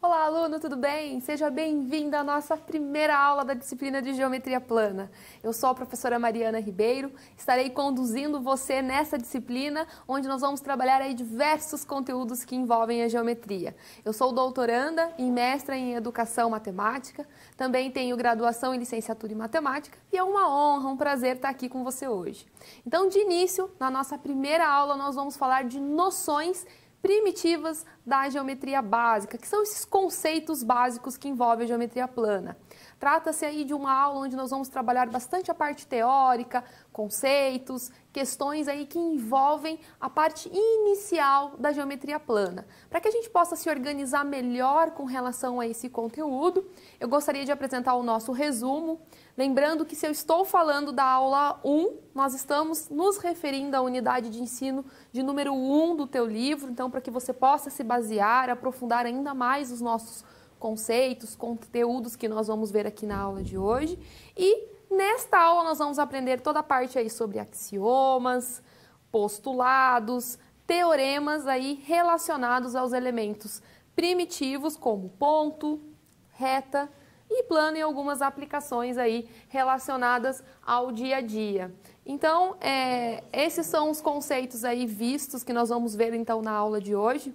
Olá, aluno, tudo bem? Seja bem-vindo à nossa primeira aula da disciplina de Geometria Plana. Eu sou a professora Mariana Ribeiro, estarei conduzindo você nessa disciplina, onde nós vamos trabalhar aí diversos conteúdos que envolvem a geometria. Eu sou doutoranda e mestra em Educação Matemática, também tenho graduação em Licenciatura em Matemática e é uma honra, um prazer estar aqui com você hoje. Então, de início, na nossa primeira aula, nós vamos falar de noções primitivas da geometria básica, que são esses conceitos básicos que envolvem a geometria plana. Trata-se aí de uma aula onde nós vamos trabalhar bastante a parte teórica, conceitos, questões aí que envolvem a parte inicial da geometria plana. Para que a gente possa se organizar melhor com relação a esse conteúdo, eu gostaria de apresentar o nosso resumo. Lembrando que se eu estou falando da aula 1, nós estamos nos referindo à unidade de ensino de número 1 do teu livro, então para que você possa se basear, aprofundar ainda mais os nossos conceitos, conteúdos que nós vamos ver aqui na aula de hoje. E nesta aula nós vamos aprender toda a parte aí sobre axiomas, postulados, teoremas aí relacionados aos elementos primitivos como ponto, reta e plano e algumas aplicações aí relacionadas ao dia a dia. Então, esses são os conceitos aí vistos que nós vamos ver então na aula de hoje.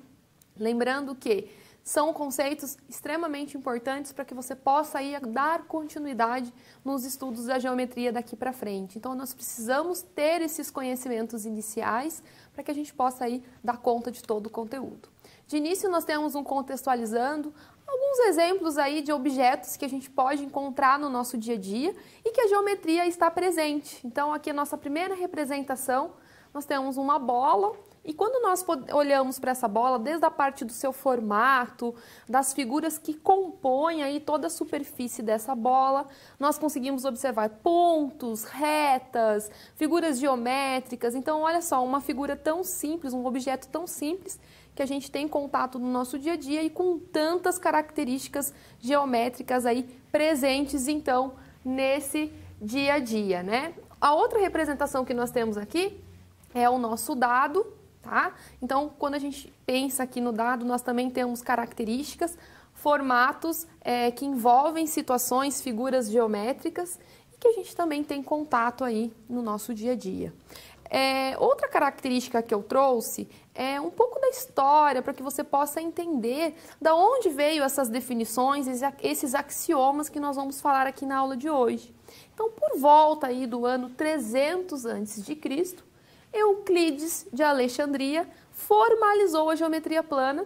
Lembrando que são conceitos extremamente importantes para que você possa aí dar continuidade nos estudos da geometria daqui para frente. Então, nós precisamos ter esses conhecimentos iniciais para que a gente possa aí dar conta de todo o conteúdo. De início, nós temos um contextualizando, alguns exemplos aí de objetos que a gente pode encontrar no nosso dia a dia e que a geometria está presente. Então, aqui a nossa primeira representação, nós temos uma bola. E quando nós olhamos para essa bola, desde a parte do seu formato, das figuras que compõem aí toda a superfície dessa bola, nós conseguimos observar pontos, retas, figuras geométricas. Então, olha só, uma figura tão simples, um objeto tão simples que a gente tem contato no nosso dia a dia e com tantas características geométricas aí presentes, então, nesse dia a dia, né? A outra representação que nós temos aqui é o nosso dado. Tá? Então, quando a gente pensa aqui no dado, nós também temos características, formatos que envolvem situações, figuras geométricas e que a gente também tem contato aí no nosso dia a dia. Outra característica que eu trouxe é um pouco da história, para que você possa entender de onde veio essas definições, esses axiomas que nós vamos falar aqui na aula de hoje. Então, por volta aí do ano 300 a.C., Euclides de Alexandria formalizou a geometria plana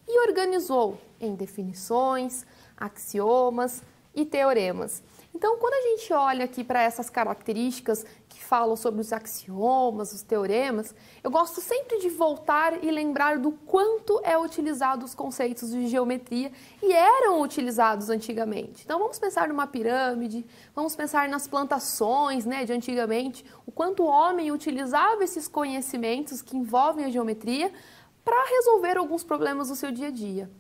e organizou em definições, axiomas e teoremas. Então, quando a gente olha aqui para essas características que falam sobre os axiomas, os teoremas, eu gosto sempre de voltar e lembrar do quanto é utilizado os conceitos de geometria e eram utilizados antigamente. Então, vamos pensar numa pirâmide, vamos pensar nas plantações, né, de antigamente, o quanto o homem utilizava esses conhecimentos que envolvem a geometria para resolver alguns problemas do seu dia a dia.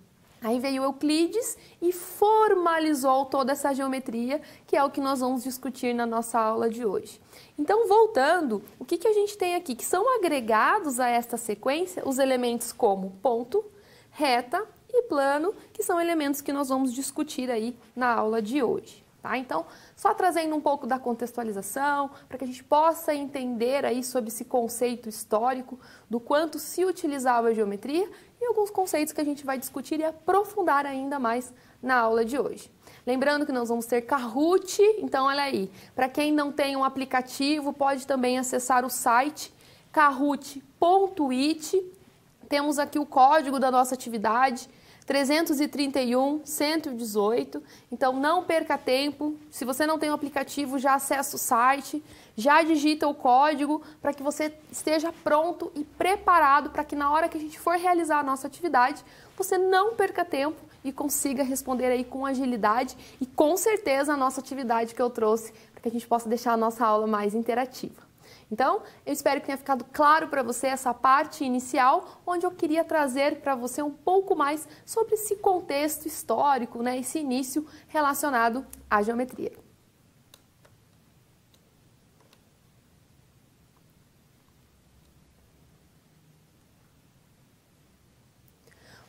Aí veio Euclides e formalizou toda essa geometria, que é o que nós vamos discutir na nossa aula de hoje. Então, voltando, o que a gente tem aqui? Que são agregados a esta sequência os elementos como ponto, reta e plano, que são elementos que nós vamos discutir aí na aula de hoje. Tá? Então, só trazendo um pouco da contextualização, para que a gente possa entender aí sobre esse conceito histórico do quanto se utilizava a geometria e alguns conceitos que a gente vai discutir e aprofundar ainda mais na aula de hoje. Lembrando que nós vamos ter Kahoot, então olha aí, para quem não tem um aplicativo, pode também acessar o site kahoot.it. Temos aqui o código da nossa atividade, 331-118, então não perca tempo, se você não tem o aplicativo, já acessa o site, já digita o código para que você esteja pronto e preparado para que na hora que a gente for realizar a nossa atividade, você não perca tempo e consiga responder aí com agilidade e com certeza a nossa atividade que eu trouxe para que a gente possa deixar a nossa aula mais interativa. Então, eu espero que tenha ficado claro para você essa parte inicial, onde eu queria trazer para você um pouco mais sobre esse contexto histórico, né, esse início relacionado à geometria.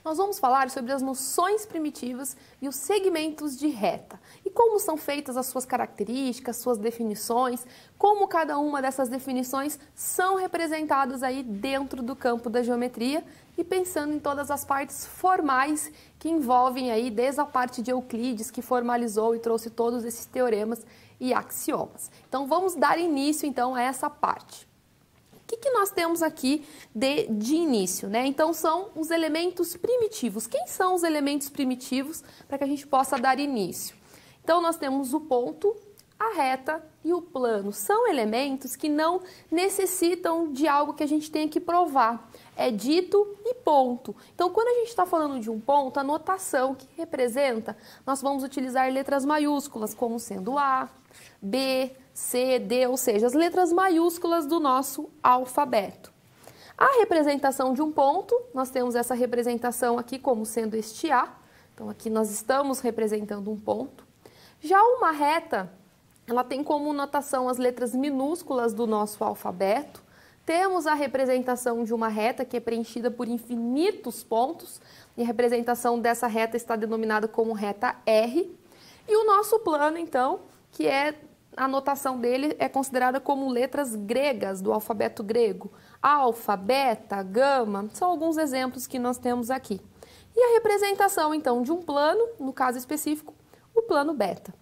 nós vamos falar sobre as noções primitivas e os segmentos de reta. E como são feitas as suas características, suas definições, como cada uma dessas definições são representadas aí dentro do campo da geometria e pensando em todas as partes formais que envolvem aí desde a parte de Euclides, que formalizou e trouxe todos esses teoremas e axiomas. Então vamos dar início então a essa parte. O que nós temos aqui de início, né? Então, são os elementos primitivos. Quem são os elementos primitivos para que a gente possa dar início? Então, nós temos o ponto, a reta e o plano. São elementos que não necessitam de algo que a gente tenha que provar. É dito e ponto. Então, quando a gente está falando de um ponto, a notação que representa, nós vamos utilizar letras maiúsculas, como sendo A, B, C, D, ou seja, as letras maiúsculas do nosso alfabeto. A representação de um ponto, nós temos essa representação aqui como sendo este A. Então, aqui nós estamos representando um ponto. Já uma reta, ela tem como notação as letras minúsculas do nosso alfabeto. Temos a representação de uma reta que é preenchida por infinitos pontos. E a representação dessa reta está denominada como reta R. E o nosso plano, então, que é a notação dele é considerada como letras gregas do alfabeto grego. Alfa, beta, gama, são alguns exemplos que nós temos aqui. E a representação, então, de um plano, no caso específico, o plano beta.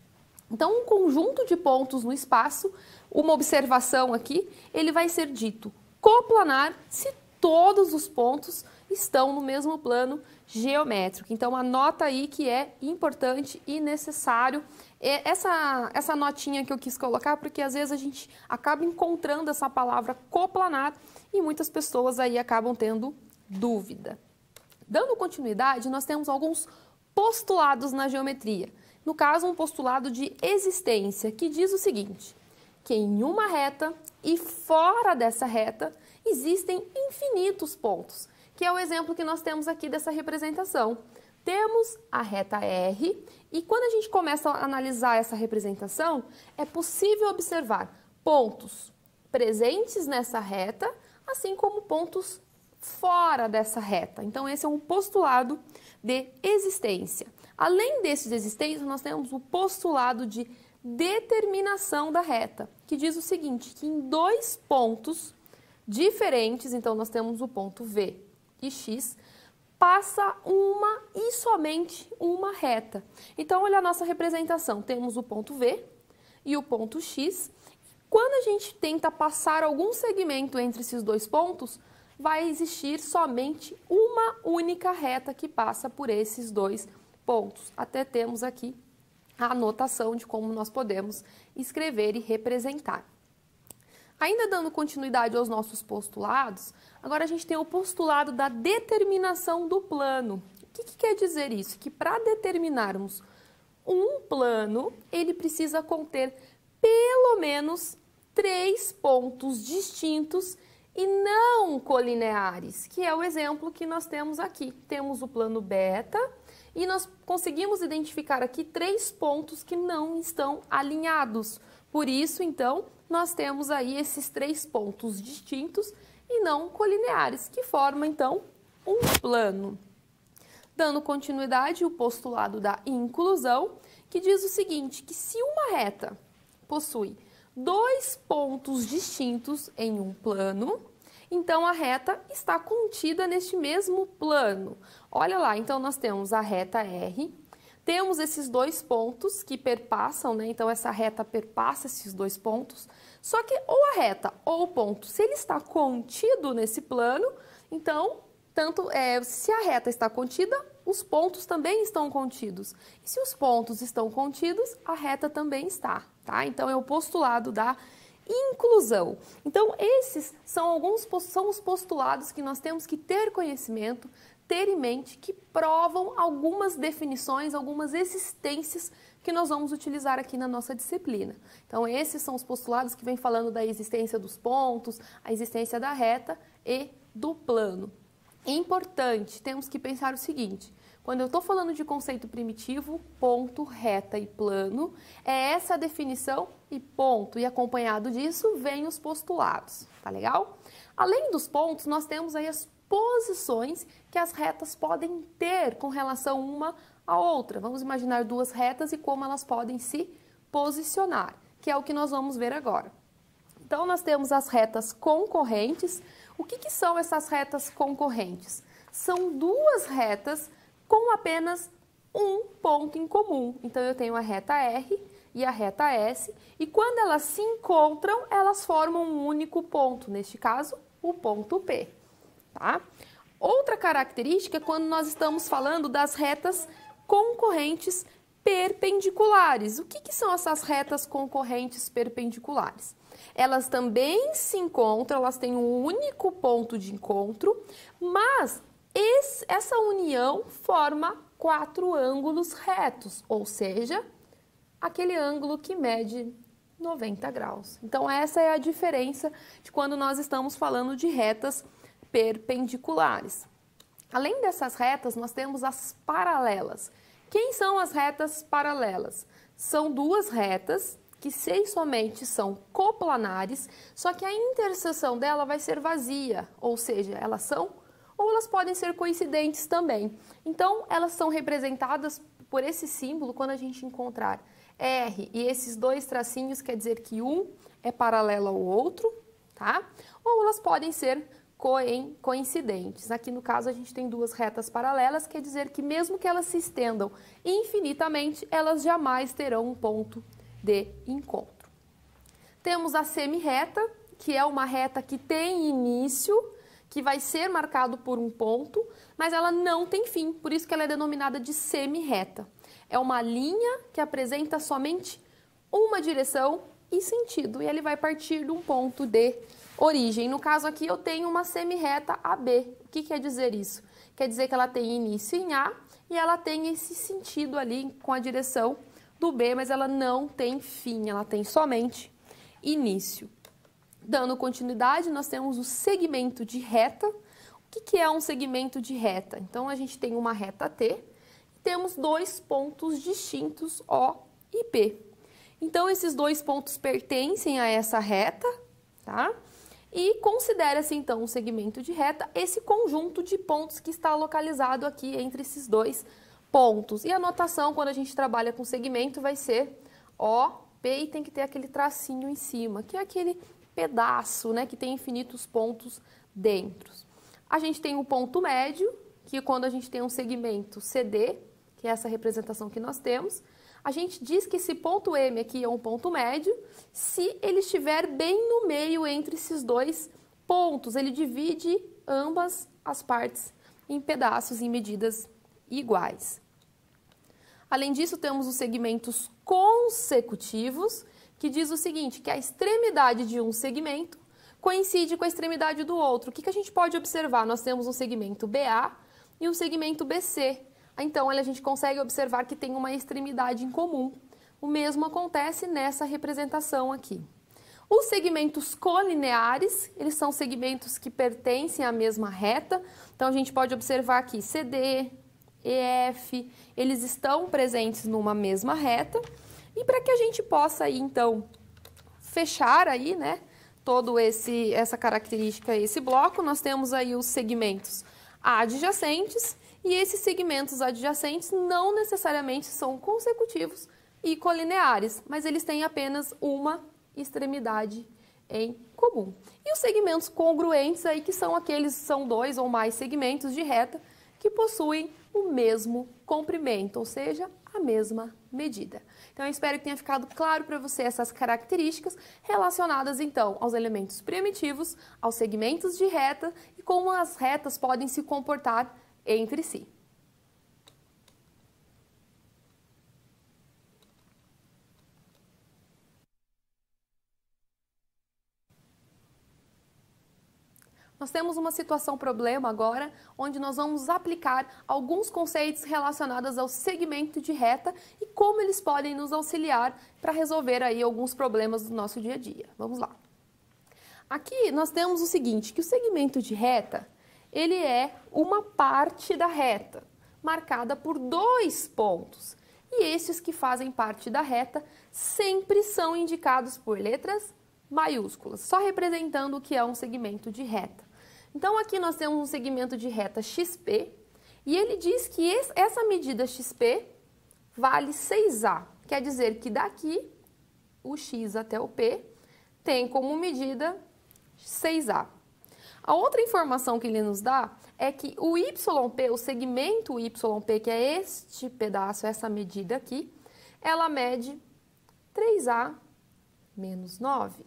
Então, um conjunto de pontos no espaço, uma observação aqui, ele vai ser dito coplanar se todos os pontos estão no mesmo plano geométrico. Então, anota aí que é importante e necessário essa notinha que eu quis colocar, porque às vezes a gente acaba encontrando essa palavra coplanar e muitas pessoas aí acabam tendo dúvida. Dando continuidade, nós temos alguns postulados na geometria. No caso, um postulado de existência, que diz o seguinte, que em uma reta e fora dessa reta existem infinitos pontos, que é o exemplo que nós temos aqui dessa representação. Temos a reta R e quando a gente começa a analisar essa representação, é possível observar pontos presentes nessa reta, assim como pontos fora dessa reta. Então, esse é um postulado de existência. Além desse de existência, nós temos o postulado de determinação da reta, que diz o seguinte, que em dois pontos diferentes, então nós temos o ponto V e X, passa uma e somente uma reta. Então, olha a nossa representação. Temos o ponto V e o ponto X. Quando a gente tenta passar algum segmento entre esses dois pontos, vai existir somente uma única reta que passa por esses dois pontos. Até temos aqui a anotação de como nós podemos escrever e representar. Ainda dando continuidade aos nossos postulados, agora a gente tem o postulado da determinação do plano. O que quer dizer isso? Que para determinarmos um plano, ele precisa conter pelo menos 3 pontos distintos e não colineares, que é o exemplo que nós temos aqui. Temos o plano beta e nós conseguimos identificar aqui 3 pontos que não estão alinhados. Por isso, então, nós temos aí esses 3 pontos distintos e não colineares, que formam, então, um plano. Dando continuidade, o postulado da inclusão, que diz o seguinte, que se uma reta possui 2 pontos distintos em um plano, então a reta está contida neste mesmo plano. Olha lá, então nós temos a reta R, temos esses 2 pontos que perpassam, né? Então essa reta perpassa esses 2 pontos, só que ou a reta ou o ponto, se ele está contido nesse plano, então, se a reta está contida, os pontos também estão contidos. E se os pontos estão contidos, a reta também está, tá? Então é o postulado da inclusão. Então, esses são os postulados que nós temos que ter conhecimento, ter em mente, que provam algumas definições, algumas existências que nós vamos utilizar aqui na nossa disciplina. Então, esses são os postulados que vêm falando da existência dos pontos, a existência da reta e do plano. É importante, temos que pensar o seguinte, quando eu estou falando de conceito primitivo, ponto, reta e plano, é essa a definição e ponto. E acompanhado disso, vem os postulados, tá legal? Além dos pontos, nós temos aí as posições que as retas podem ter com relação uma à outra. Vamos imaginar duas retas e como elas podem se posicionar, que é o que nós vamos ver agora. Então, nós temos as retas concorrentes. O que são essas retas concorrentes? São duas retas com apenas um ponto em comum. Então, eu tenho a reta R e a reta S, e quando elas se encontram, elas formam um único ponto, neste caso, o ponto P. Tá? Outra característica é quando nós estamos falando das retas concorrentes perpendiculares. O que são essas retas concorrentes perpendiculares? Elas também se encontram, elas têm um único ponto de encontro, mas essa união forma 4 ângulos retos, ou seja, aquele ângulo que mede 90 graus. Então, essa é a diferença de quando nós estamos falando de retas perpendiculares. Além dessas retas, nós temos as paralelas. Quem são as retas paralelas? São duas retas que somente são coplanares, só que a interseção dela vai ser vazia, ou seja, elas são ou elas podem ser coincidentes também. Então, elas são representadas por esse símbolo quando a gente encontrar R e esses dois tracinhos, quer dizer que um é paralelo ao outro, tá? Ou elas podem ser coincidentes. Aqui no caso a gente tem duas retas paralelas, quer dizer que mesmo que elas se estendam infinitamente, elas jamais terão um ponto de encontro. Temos a semirreta, que é uma reta que tem início, que vai ser marcado por um ponto, mas ela não tem fim, por isso que ela é denominada de semirreta. É uma linha que apresenta somente uma direção e sentido, e ele vai partir de um ponto de origem. No caso aqui eu tenho uma semirreta AB. O que quer dizer isso? Quer dizer que ela tem início em A e ela tem esse sentido ali com a direção do B, mas ela não tem fim, ela tem somente início. Dando continuidade, nós temos o segmento de reta. O que é um segmento de reta? Então, a gente tem uma reta T e temos dois pontos distintos, O e P. Então, esses dois pontos pertencem a essa reta, tá? E considera-se, então, um segmento de reta esse conjunto de pontos que está localizado aqui entre esses dois pontos. E a notação, quando a gente trabalha com segmento, vai ser O, P, e tem que ter aquele tracinho em cima, que é aquele pedaço, né, que tem infinitos pontos dentro. A gente tem o ponto médio, que quando a gente tem um segmento CD, que é essa representação que nós temos, a gente diz que esse ponto M aqui é um ponto médio se ele estiver bem no meio entre esses dois pontos. Ele divide ambas as partes em pedaços em medidas iguais. Além disso, temos os segmentos consecutivos, que diz o seguinte, que a extremidade de um segmento coincide com a extremidade do outro. O que a gente pode observar? Nós temos um segmento BA e um segmento BC. Então, a gente consegue observar que tem uma extremidade em comum. O mesmo acontece nessa representação aqui. Os segmentos colineares, eles são segmentos que pertencem à mesma reta. Então, a gente pode observar aqui CD, EF, eles estão presentes numa mesma reta. E para que a gente possa aí, então, fechar aí, né, essa característica, esse bloco, nós temos aí os segmentos adjacentes, e esses segmentos adjacentes não necessariamente são consecutivos e colineares, mas eles têm apenas uma extremidade em comum. E os segmentos congruentes aí, que são dois ou mais segmentos de reta que possuem o mesmo comprimento, ou seja, a mesma medida. Então, eu espero que tenha ficado claro para você essas características relacionadas, então, aos elementos primitivos, aos segmentos de reta e como as retas podem se comportar entre si. Nós temos uma situação problema agora, onde nós vamos aplicar alguns conceitos relacionados ao segmento de reta e como eles podem nos auxiliar para resolver aí alguns problemas do nosso dia a dia. Vamos lá. Aqui nós temos o seguinte, que o segmento de reta, ele é uma parte da reta, marcada por dois pontos. E esses que fazem parte da reta sempre são indicados por letras maiúsculas, só representando o que é um segmento de reta. Então, aqui nós temos um segmento de reta XP e ele diz que essa medida XP vale 6A. Quer dizer que daqui, o X até o P, tem como medida 6A. A outra informação que ele nos dá é que o YP, o segmento YP, que é este pedaço, essa medida aqui, ela mede 3A menos 9.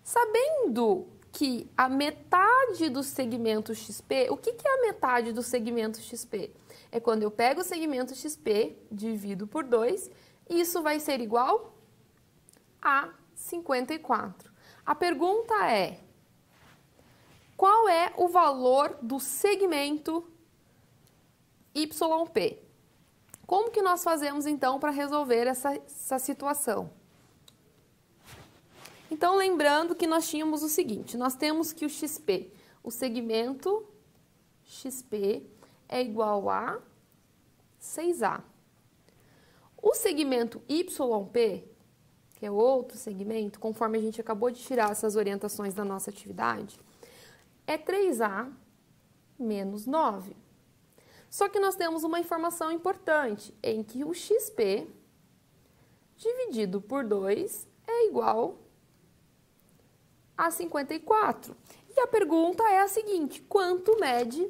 Sabendo que a metade do segmento XP, o que é a metade do segmento XP? É quando eu pego o segmento XP, divido por 2, e isso vai ser igual a 54. A pergunta é, qual é o valor do segmento YP? Como que nós fazemos, então, para resolver essa situação? Então, lembrando que nós tínhamos o seguinte, nós temos que o XP, o segmento XP é igual a 6A. O segmento YP, que é outro segmento, conforme a gente acabou de tirar essas orientações da nossa atividade, é 3A menos 9. Só que nós temos uma informação importante, em que o XP dividido por 2 é igual a 54. E a pergunta é a seguinte, quanto mede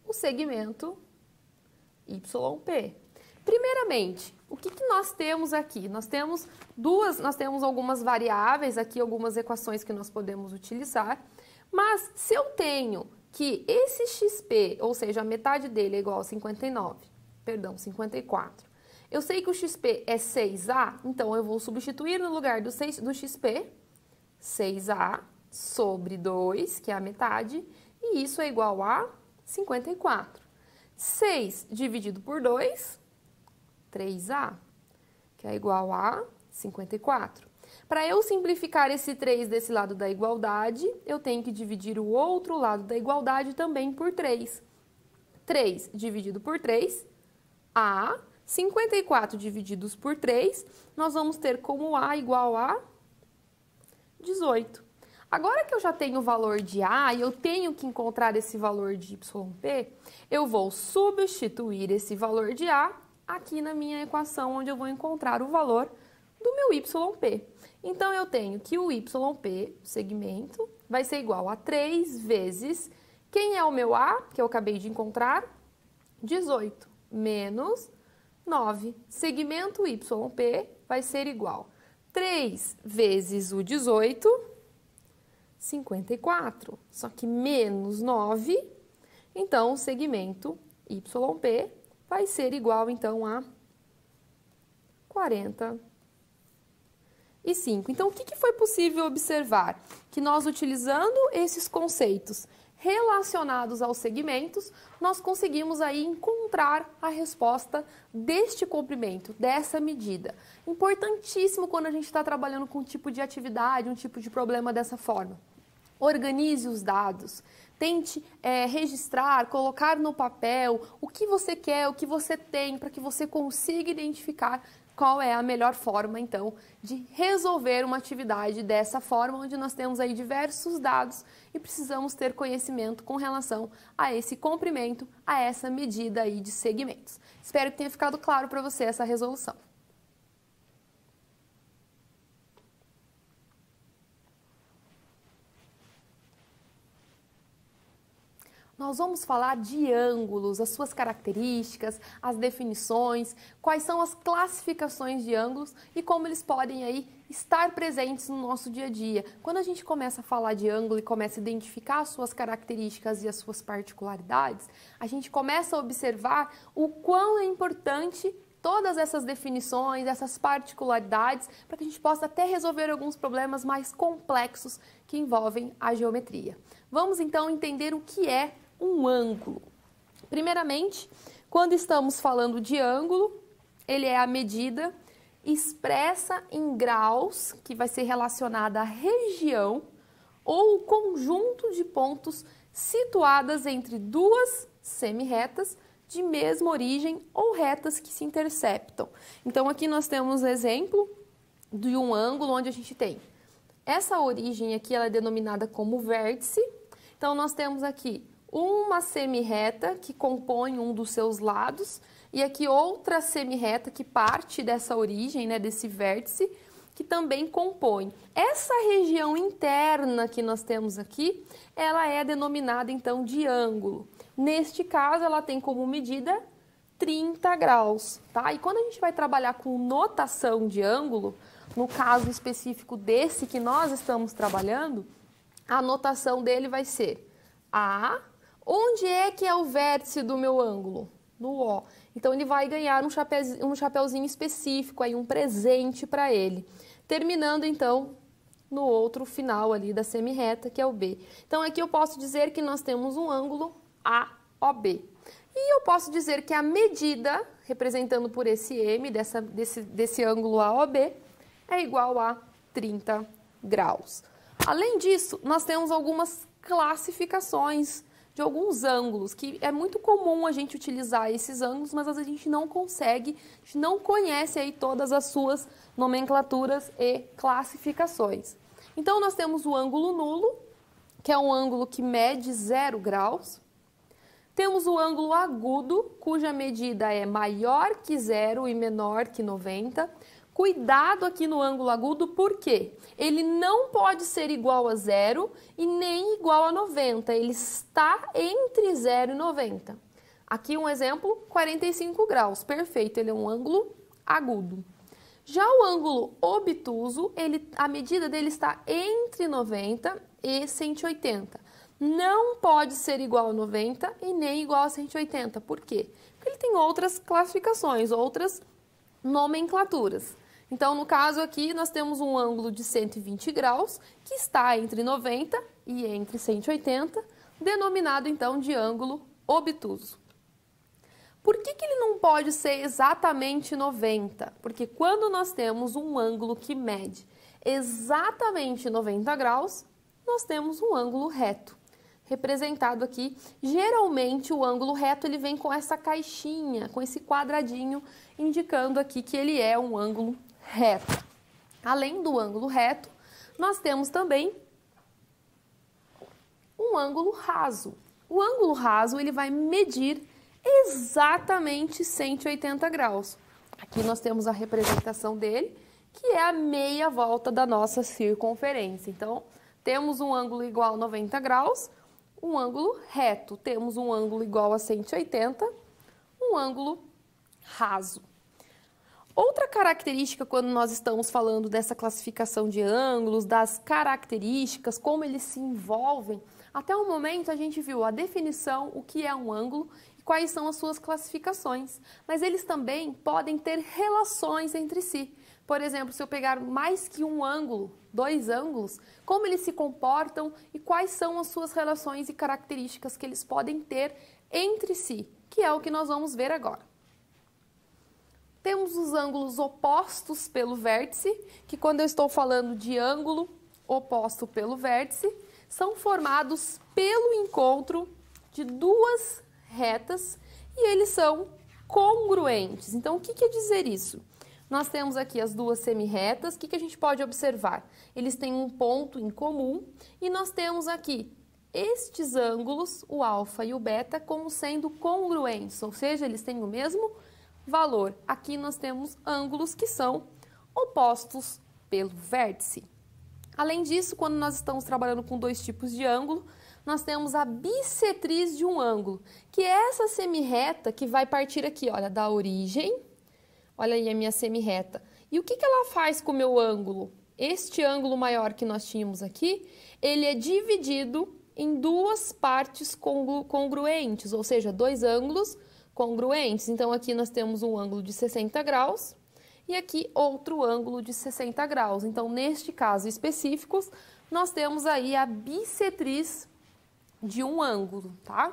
o segmento YP? Primeiramente, o que nós temos aqui? Nós temos algumas variáveis aqui, algumas equações que nós podemos utilizar, mas se eu tenho que esse XP, ou seja, a metade dele é igual a 54, eu sei que o XP é 6A, então eu vou substituir no lugar do XP, 6A sobre 2, que é a metade, e isso é igual a 54. 6 dividido por 2, 3A, que é igual a 54. Para eu simplificar esse 3 desse lado da igualdade, eu tenho que dividir o outro lado da igualdade também por 3. 3 dividido por 3, A. 54 divididos por 3, nós vamos ter como A igual a 18. Agora que eu já tenho o valor de A e eu tenho que encontrar esse valor de YP, eu vou substituir esse valor de A aqui na minha equação, onde eu vou encontrar o valor do meu YP. Então, eu tenho que o YP, segmento, vai ser igual a 3 vezes, quem é o meu A, que eu acabei de encontrar? 18, menos 9. Segmento YP vai ser igual a 3 vezes o 18, 54, só que menos 9, então o segmento YP vai ser igual, então, a 45. Então, o que foi possível observar? Que nós, utilizando esses conceitos relacionados aos segmentos, nós conseguimos aí encontrar a resposta deste comprimento, dessa medida. Importantíssimo quando a gente está trabalhando com um tipo de atividade, um tipo de problema dessa forma. Organize os dados, tente registrar, colocar no papel o que você quer, o que você tem, para que você consiga identificar qual é a melhor forma, então, de resolver uma atividade dessa forma, onde nós temos aí diversos dados e precisamos ter conhecimento com relação a esse comprimento, a essa medida aí de segmentos. Espero que tenha ficado claro para você essa resolução. Nós vamos falar de ângulos, as suas características, as definições, quais são as classificações de ângulos e como eles podem aí estar presentes no nosso dia a dia. Quando a gente começa a falar de ângulo e começa a identificar as suas características e as suas particularidades, a gente começa a observar o quão é importante todas essas definições, essas particularidades, para que a gente possa até resolver alguns problemas mais complexos que envolvem a geometria. Vamos então entender o que é um ângulo. Primeiramente, quando estamos falando de ângulo, ele é a medida expressa em graus, que vai ser relacionada à região ou o conjunto de pontos situadas entre duas semirretas de mesma origem ou retas que se interceptam. Então, aqui nós temos exemplo de um ângulo onde a gente tem essa origem aqui, ela é denominada como vértice, Então, nós temos aqui uma semirreta que compõe um dos seus lados e aqui outra semirreta que parte dessa origem, né, desse vértice, que também compõe. Essa região interna que nós temos aqui, ela é denominada então de ângulo. Neste caso, ela tem como medida 30 graus, tá? E quando a gente vai trabalhar com notação de ângulo, no caso específico desse que nós estamos trabalhando, a notação dele vai ser A. Onde é que é o vértice do meu ângulo? No O. Então, ele vai ganhar um chapeuzinho específico, aí, um presente para ele. Terminando, então, no outro final ali da semirreta, que é o B. Então, aqui eu posso dizer que nós temos um ângulo AOB. E eu posso dizer que a medida, representando por esse M, desse ângulo AOB, é igual a 30 graus. Além disso, nós temos algumas classificações de alguns ângulos, que é muito comum a gente utilizar esses ângulos, mas às vezes a gente não consegue, a gente não conhece aí todas as suas nomenclaturas e classificações. Então, nós temos o ângulo nulo, que é um ângulo que mede 0 graus. Temos o ângulo agudo, cuja medida é maior que 0 e menor que 90. Cuidado aqui no ângulo agudo, porque ele não pode ser igual a 0 e nem igual a 90. Ele está entre 0 e 90. Aqui um exemplo, 45 graus. Perfeito, ele é um ângulo agudo. Já o ângulo obtuso, a medida dele está entre 90 e 180. Não pode ser igual a 90 e nem igual a 180. Por quê? Porque ele tem outras classificações, outras nomenclaturas. Então, no caso aqui, nós temos um ângulo de 120 graus, que está entre 90 e entre 180, denominado, então, de ângulo obtuso. Por que ele não pode ser exatamente 90? Porque quando nós temos um ângulo que mede exatamente 90 graus, nós temos um ângulo reto. Representado aqui, geralmente o ângulo reto ele vem com essa caixinha, com esse quadradinho, indicando aqui que ele é um ângulo reto. Além do ângulo reto, nós temos também um ângulo raso. O ângulo raso ele vai medir exatamente 180 graus. Aqui nós temos a representação dele, que é a meia volta da nossa circunferência. Então, temos um ângulo igual a 90 graus, um ângulo reto. Temos um ângulo igual a 180, um ângulo raso. Outra característica, quando nós estamos falando dessa classificação de ângulos, das características, como eles se envolvem, até o momento a gente viu a definição, o que é um ângulo e quais são as suas classificações. Mas eles também podem ter relações entre si. Por exemplo, se eu pegar mais que um ângulo, dois ângulos, como eles se comportam e quais são as suas relações e características que eles podem ter entre si, que é o que nós vamos ver agora. Temos os ângulos opostos pelo vértice, que quando eu estou falando de ângulo oposto pelo vértice, são formados pelo encontro de duas retas e eles são congruentes. Então, o que quer dizer isso? Nós temos aqui as duas semirretas, o que a gente pode observar? Eles têm um ponto em comum e nós temos aqui estes ângulos, o alfa e o beta, como sendo congruentes, ou seja, eles têm o mesmo valor. Aqui nós temos ângulos que são opostos pelo vértice. Além disso, quando nós estamos trabalhando com dois tipos de ângulo, nós temos a bissetriz de um ângulo, que é essa semirreta que vai partir aqui, olha, da origem. Olha aí a minha semirreta. E o que ela faz com o meu ângulo? Este ângulo maior que nós tínhamos aqui, ele é dividido em duas partes congruentes, ou seja, dois ângulos congruentes. Então, aqui nós temos um ângulo de 60 graus e aqui outro ângulo de 60 graus. Então, neste caso específico, nós temos aí a bissetriz de um ângulo, tá?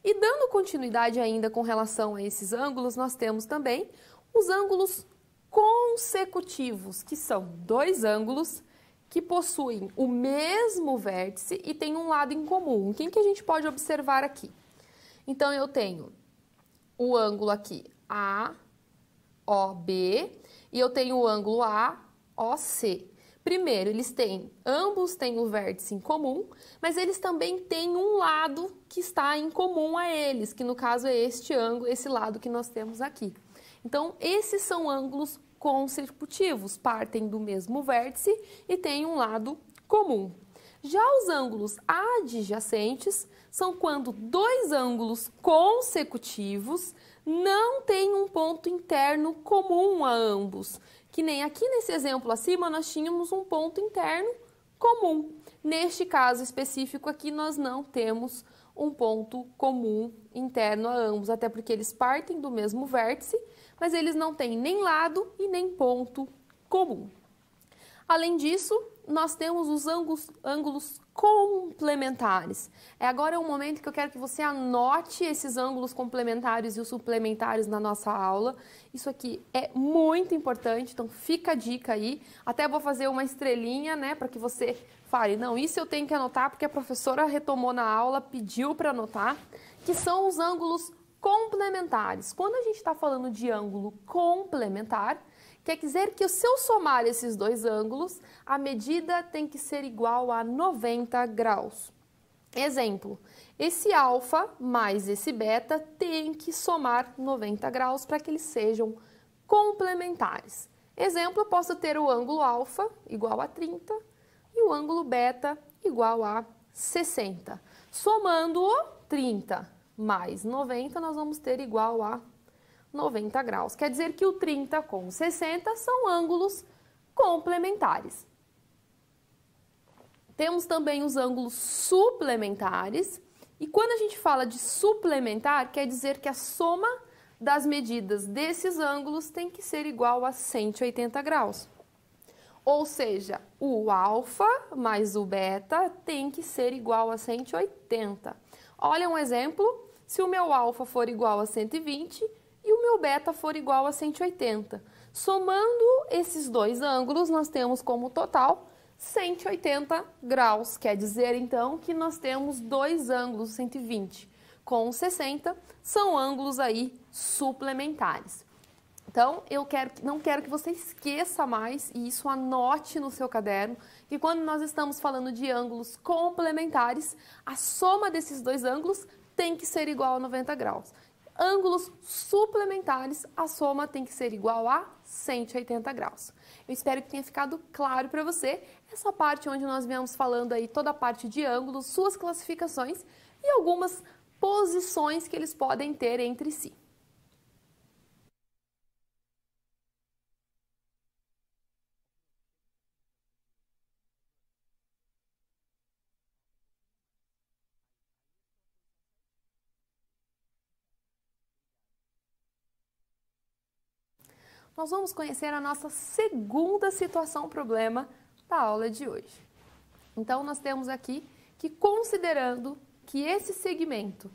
E dando continuidade ainda com relação a esses ângulos, nós temos também os ângulos consecutivos, que são dois ângulos que possuem o mesmo vértice e têm um lado em comum. Quem que a gente pode observar aqui? Então, eu tenho o ângulo aqui AOB e eu tenho o ângulo AOC. Primeiro, ambos têm o vértice em comum, mas eles também têm um lado que está em comum a eles, que no caso é este ângulo, esse lado que nós temos aqui. Então, esses são ângulos consecutivos, partem do mesmo vértice e têm um lado comum. Já os ângulos adjacentes são quando dois ângulos consecutivos não têm um ponto interno comum a ambos. Que nem aqui nesse exemplo acima nós tínhamos um ponto interno comum. Neste caso específico aqui nós não temos um ponto comum interno a ambos, até porque eles partem do mesmo vértice, mas eles não têm nem lado e nem ponto comum. Além disso, nós temos os ângulos complementares. Agora é um momento que eu quero que você anote esses ângulos complementares e os suplementares na nossa aula. Isso aqui é muito importante, então fica a dica aí. Até vou fazer uma estrelinha, né, para que você fale, não, isso eu tenho que anotar porque a professora retomou na aula, pediu para anotar, que são os ângulos complementares. Quando a gente está falando de ângulo complementar, quer dizer que se eu somar esses dois ângulos, a medida tem que ser igual a 90 graus. Exemplo, esse alfa mais esse beta tem que somar 90 graus para que eles sejam complementares. Exemplo, eu posso ter o ângulo alfa igual a 30 e o ângulo beta igual a 60. Somando o 30 mais 90, nós vamos ter igual a 90 graus. Quer dizer que o 30 com 60 são ângulos complementares. Temos também os ângulos suplementares. E quando a gente fala de suplementar, quer dizer que a soma das medidas desses ângulos tem que ser igual a 180 graus. Ou seja, o alfa mais o beta tem que ser igual a 180. Olha um exemplo, se o meu alfa for igual a 120 e o meu beta for igual a 180. Somando esses dois ângulos, nós temos como total 180 graus. Quer dizer, então, que nós temos dois ângulos, 120 com 60, são ângulos aí suplementares. Então, não quero que você esqueça mais, e isso anote no seu caderno, que quando nós estamos falando de ângulos complementares, a soma desses dois ângulos tem que ser igual a 90 graus. Ângulos suplementares, a soma tem que ser igual a 180 graus. Eu espero que tenha ficado claro para você essa parte onde nós viemos falando aí toda a parte de ângulos, suas classificações e algumas posições que eles podem ter entre si. Nós vamos conhecer a nossa segunda situação-problema da aula de hoje. Então, nós temos aqui que, considerando que esse segmento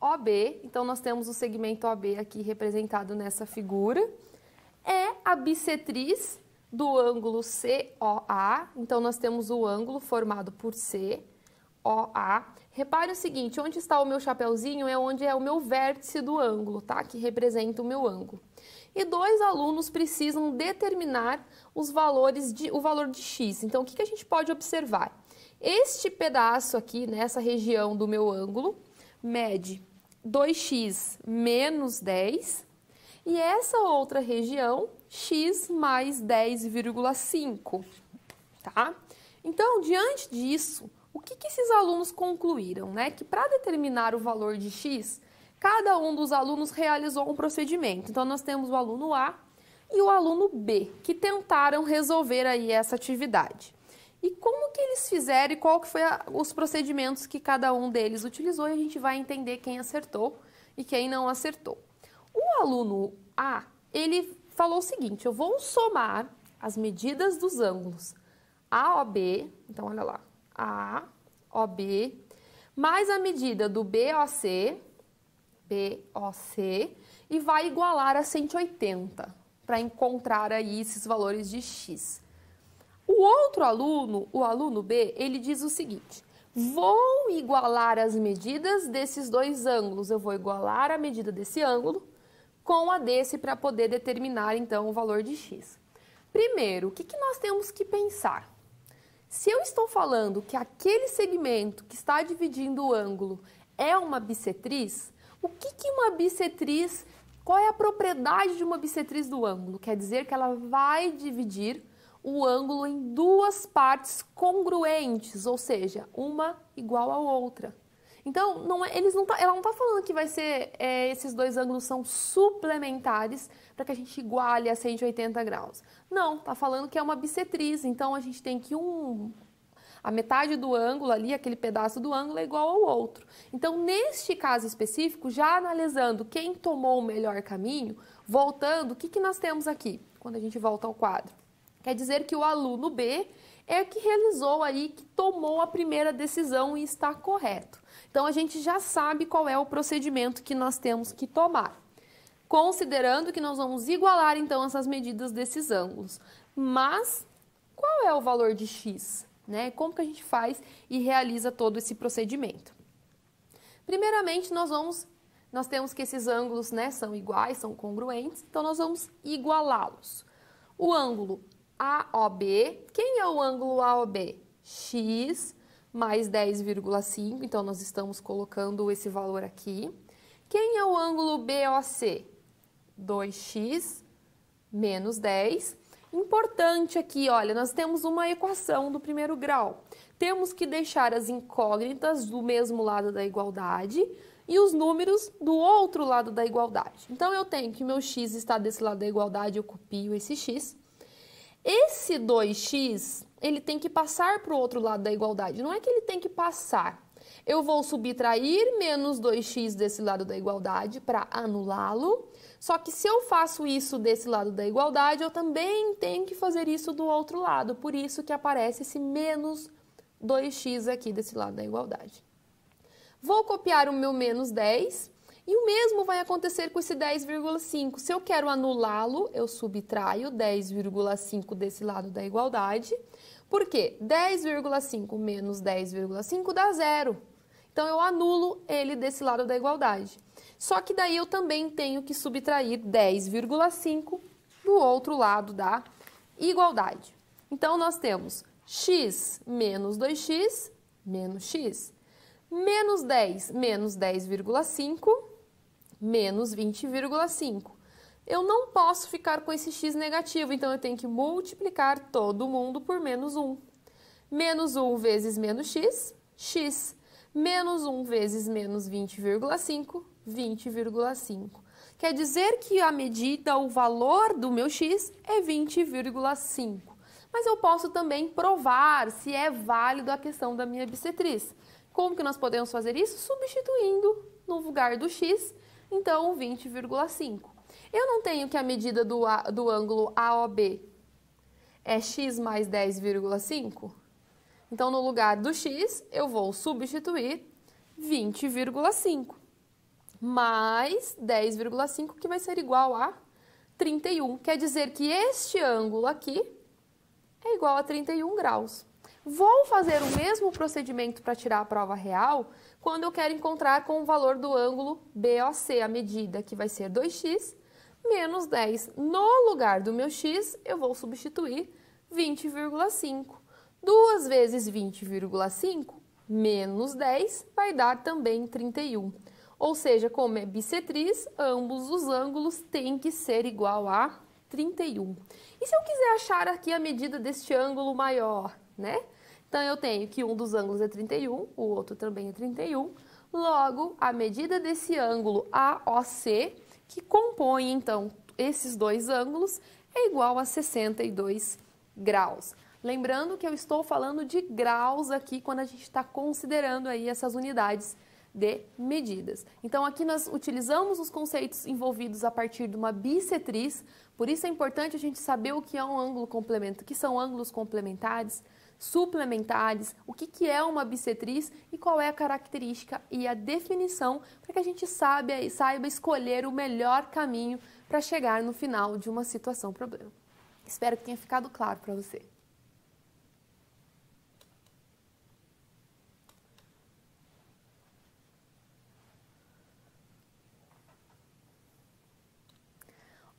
OB, então nós temos o segmento OB aqui representado nessa figura, é a bissetriz do ângulo COA, então nós temos o ângulo formado por COA. Repare o seguinte, onde está o meu chapeuzinho é onde é o meu vértice do ângulo, tá? Que representa o meu ângulo. E dois alunos precisam determinar o valor de x. Então, o que a gente pode observar? Este pedaço aqui, nessa região do meu ângulo, mede 2x menos 10. E essa outra região, x mais 10,5. Tá? Então, diante disso, o que esses alunos concluíram? Né? Que para determinar o valor de x, cada um dos alunos realizou um procedimento. Então, nós temos o aluno A e o aluno B, que tentaram resolver aí essa atividade. E como que eles fizeram e qual que foi os procedimentos que cada um deles utilizou, e a gente vai entender quem acertou e quem não acertou. O aluno A, ele falou o seguinte, eu vou somar as medidas dos ângulos AOB, então olha lá, AOB, mais a medida do BOC, e vai igualar a 180 para encontrar aí esses valores de x. O outro aluno, o aluno B, ele diz o seguinte, vou igualar as medidas desses dois ângulos, eu vou igualar a medida desse ângulo com a desse para poder determinar então o valor de x. Primeiro, o que nós temos que pensar? Se eu estou falando que aquele segmento que está dividindo o ângulo é uma bissetriz, o que uma bissetriz, qual é a propriedade de uma bissetriz do ângulo? Quer dizer que ela vai dividir o ângulo em duas partes congruentes, ou seja, uma igual à outra. Então, ela não está falando que vai ser, esses dois ângulos são suplementares para que a gente iguale a 180 graus. Não, está falando que é uma bissetriz, então a gente tem que a metade do ângulo ali, aquele pedaço do ângulo é igual ao outro. Então, neste caso específico, já analisando quem tomou o melhor caminho, voltando, o que nós temos aqui, quando a gente volta ao quadro? Quer dizer que o aluno B é que realizou aí, que tomou a primeira decisão e está correto. Então, a gente já sabe qual é o procedimento que nós temos que tomar. Considerando que nós vamos igualar, então, essas medidas desses ângulos. Mas, qual é o valor de x? Né? Como que a gente faz e realiza todo esse procedimento? Primeiramente, nós temos que esses ângulos, né, são iguais, são congruentes, então nós vamos igualá-los. O ângulo AOB, quem é o ângulo AOB? X mais 10,5, então nós estamos colocando esse valor aqui. Quem é o ângulo BOC? 2x menos 10. Importante aqui, olha, nós temos uma equação do primeiro grau. Temos que deixar as incógnitas do mesmo lado da igualdade e os números do outro lado da igualdade. Então, eu tenho que meu x está desse lado da igualdade, eu copio esse x. Esse 2x, ele tem que passar para o outro lado da igualdade. Não é que ele tem que passar. Eu vou subtrair menos 2x desse lado da igualdade para anulá-lo. Só que se eu faço isso desse lado da igualdade, eu também tenho que fazer isso do outro lado. Por isso que aparece esse menos 2x aqui desse lado da igualdade. Vou copiar o meu menos 10 e o mesmo vai acontecer com esse 10,5. Se eu quero anulá-lo, eu subtraio 10,5 desse lado da igualdade. Por quê? 10,5 menos 10,5 dá zero. Então, eu anulo ele desse lado da igualdade. Só que daí eu também tenho que subtrair 10,5 do outro lado da igualdade. Então, nós temos x menos 2x menos x. Menos 10 menos 10,5 menos 20,5. Eu não posso ficar com esse x negativo, então eu tenho que multiplicar todo mundo por menos 1. Menos 1 vezes menos x, x. Menos 1 vezes menos 20,5, 20,5. Quer dizer que a medida, o valor do meu x é 20,5. Mas eu posso também provar se é válido a questão da minha bissetriz. Como que nós podemos fazer isso? Substituindo no lugar do x, então 20,5. Eu não tenho que a medida do ângulo AOB é x mais 10,5? Então, no lugar do x, eu vou substituir 20,5 mais 10,5, que vai ser igual a 31. Quer dizer que este ângulo aqui é igual a 31 graus. Vou fazer o mesmo procedimento para tirar a prova real quando eu quero encontrar com o valor do ângulo BOC, a medida que vai ser 2x menos 10. No lugar do meu x, eu vou substituir 20,5. 2 vezes 20,5 menos 10 vai dar também 31. Ou seja, como é bissetriz, ambos os ângulos têm que ser igual a 31. E se eu quiser achar aqui a medida deste ângulo maior, né? Então, eu tenho que um dos ângulos é 31, o outro também é 31. Logo, a medida desse ângulo AOC, que compõe, então, esses dois ângulos, é igual a 62 graus. Lembrando que eu estou falando de graus aqui quando a gente está considerando aí essas unidades de medidas. Então, aqui nós utilizamos os conceitos envolvidos a partir de uma bissetriz, por isso é importante a gente saber o que é um ângulo complemento, o que são ângulos complementares, suplementares, o que é uma bissetriz e qual é a característica e a definição para que a gente saiba escolher o melhor caminho para chegar no final de uma situação problema. Espero que tenha ficado claro para você.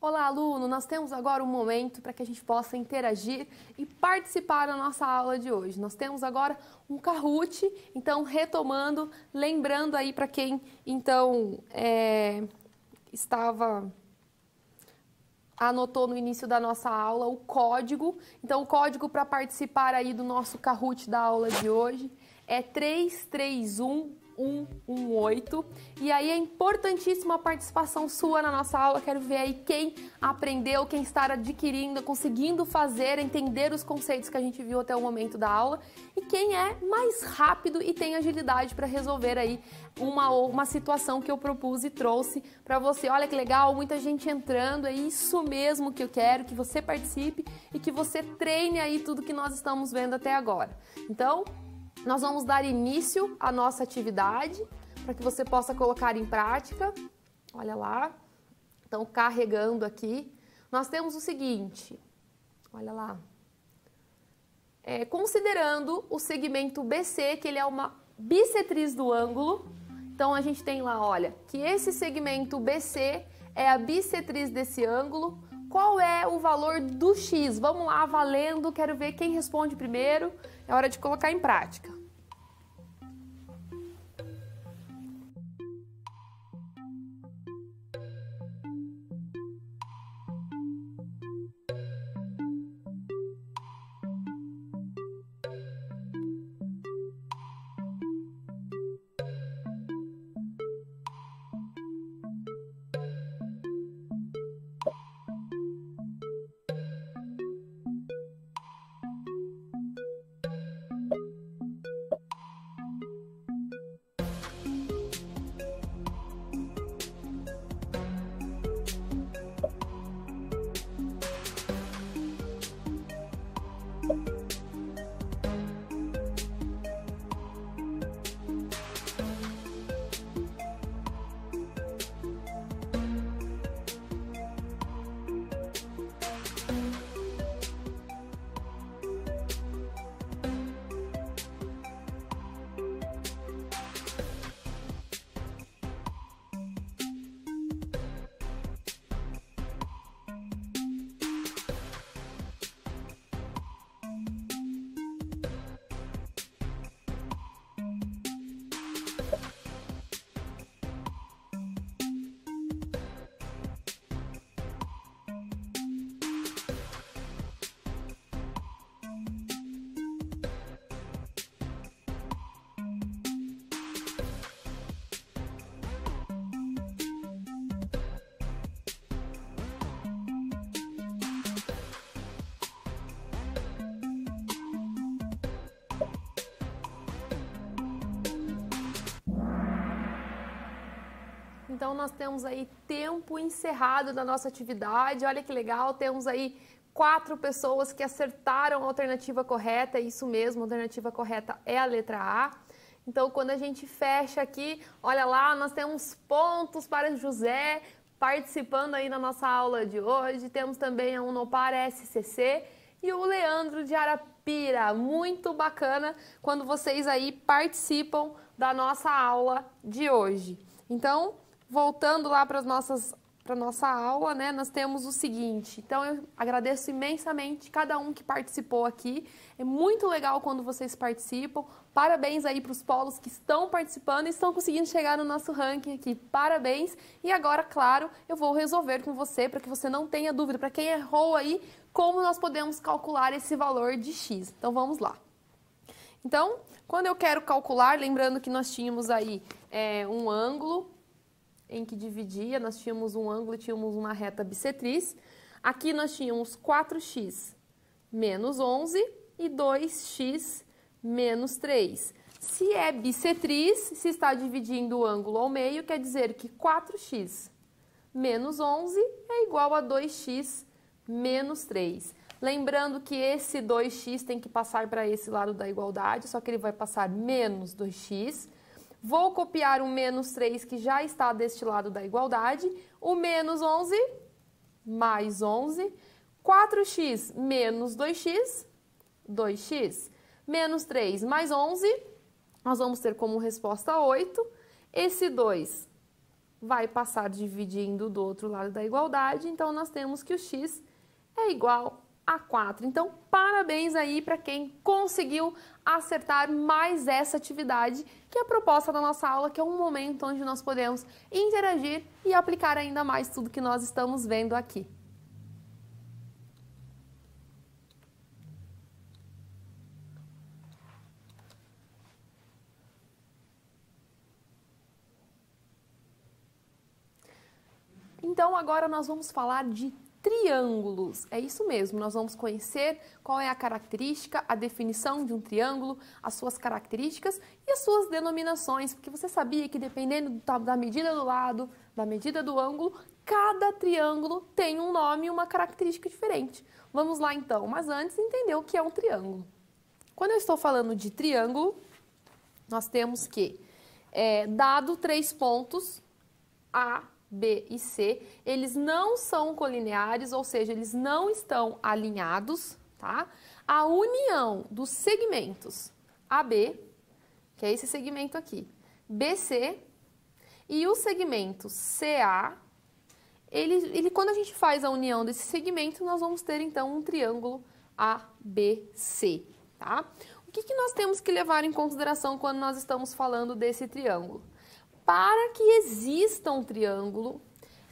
Olá, aluno! Nós temos agora um momento para que a gente possa interagir e participar da nossa aula de hoje. Nós temos agora um Kahoot, então retomando, lembrando aí para quem então anotou no início da nossa aula o código. Então o código para participar aí do nosso Kahoot da aula de hoje é 331118. E aí é importantíssima a participação sua na nossa aula. Quero ver aí quem aprendeu, quem está adquirindo, conseguindo fazer, entender os conceitos que a gente viu até o momento da aula e quem é mais rápido e tem agilidade para resolver aí uma situação que eu propus e trouxe para você. Olha que legal, muita gente entrando, é isso mesmo que eu quero, que você participe e que você treine aí tudo que nós estamos vendo até agora. Então, nós vamos dar início à nossa atividade para que você possa colocar em prática. Olha lá, então carregando aqui. Nós temos o seguinte, olha lá. Considerando o segmento BC, que ele é uma bissetriz do ângulo, então a gente tem lá, olha, que esse segmento BC é a bissetriz desse ângulo. Qual é o valor do x? Vamos lá, valendo, quero ver quem responde primeiro. É hora de colocar em prática. Então, nós temos aí tempo encerrado da nossa atividade. Olha que legal, temos aí 4 pessoas que acertaram a alternativa correta. É isso mesmo, a alternativa correta é a letra A. Então, quando a gente fecha aqui, olha lá, nós temos pontos para José participando aí na nossa aula de hoje. Temos também a Unopar SCC e o Leandro de Arapira. Muito bacana quando vocês aí participam da nossa aula de hoje. Então, voltando lá para nossa aula, né, nós temos o seguinte. Então, eu agradeço imensamente cada um que participou aqui. É muito legal quando vocês participam. Parabéns aí para os polos que estão participando e estão conseguindo chegar no nosso ranking aqui. Parabéns! E agora, claro, eu vou resolver com você para que você não tenha dúvida. Para quem errou aí, como nós podemos calcular esse valor de x. Então, vamos lá. Então, quando eu quero calcular, lembrando que nós tínhamos aí um ângulo em que dividia, nós tínhamos um ângulo e tínhamos uma reta bissetriz. Aqui nós tínhamos 4x menos 11 e 2x menos 3. Se é bissetriz, se está dividindo o ângulo ao meio, quer dizer que 4x menos 11 é igual a 2x menos 3. Lembrando que esse 2x tem que passar para esse lado da igualdade, só que ele vai passar menos 2x. Vou copiar o menos 3 que já está deste lado da igualdade. O menos 11 mais 11. 4x menos 2x, 2x. Menos 3 mais 11, nós vamos ter como resposta 8. Esse 2 vai passar dividindo do outro lado da igualdade, então nós temos que o x é igual a 4. Então, parabéns aí para quem conseguiu acertar mais essa atividade, que é a proposta da nossa aula, que é um momento onde nós podemos interagir e aplicar ainda mais tudo que nós estamos vendo aqui. Então, agora nós vamos falar de triângulos. É isso mesmo, nós vamos conhecer qual é a característica, a definição de um triângulo, as suas características e as suas denominações, porque você sabia que dependendo da medida do lado, da medida do ângulo, cada triângulo tem um nome e uma característica diferente. Vamos lá então, mas antes entender o que é um triângulo. Quando eu estou falando de triângulo, nós temos que, dado 3 pontos, A, B e C, eles não são colineares, ou seja, eles não estão alinhados, tá? A união dos segmentos AB, que é esse segmento aqui, BC, e o segmento CA, quando a gente faz a união desse segmento, nós vamos ter então um triângulo ABC, tá? O que nós temos que levar em consideração quando nós estamos falando desse triângulo? Para que exista um triângulo,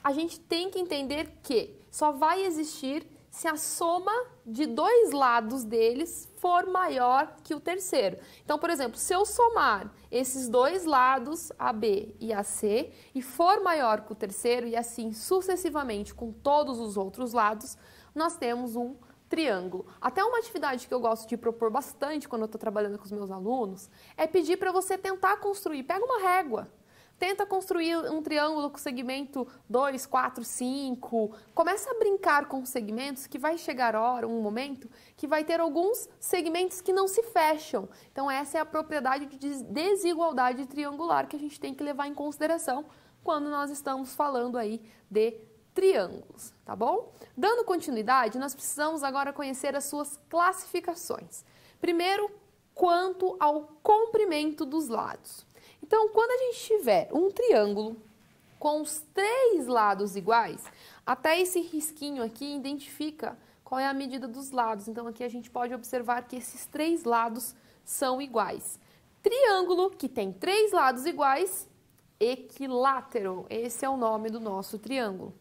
a gente tem que entender que só vai existir se a soma de 2 lados deles for maior que o terceiro. Então, por exemplo, se eu somar esses 2 lados, AB e AC, e for maior que o terceiro, e assim sucessivamente com todos os outros lados, nós temos um triângulo. Até uma atividade que eu gosto de propor bastante quando eu estou trabalhando com os meus alunos, é pedir para você tentar construir, pega uma régua, tenta construir um triângulo com segmento 2, 4, 5. Começa a brincar com os segmentos que vai chegar um momento que vai ter alguns segmentos que não se fecham. Então essa é a propriedade de desigualdade triangular que a gente tem que levar em consideração quando nós estamos falando aí de triângulos, tá bom? Dando continuidade, nós precisamos agora conhecer as suas classificações. Primeiro, quanto ao comprimento dos lados. Então, quando a gente tiver um triângulo com os 3 lados iguais, até esse risquinho aqui identifica qual é a medida dos lados. Então, aqui a gente pode observar que esses 3 lados são iguais. Triângulo que tem 3 lados iguais, equilátero. Esse é o nome do nosso triângulo.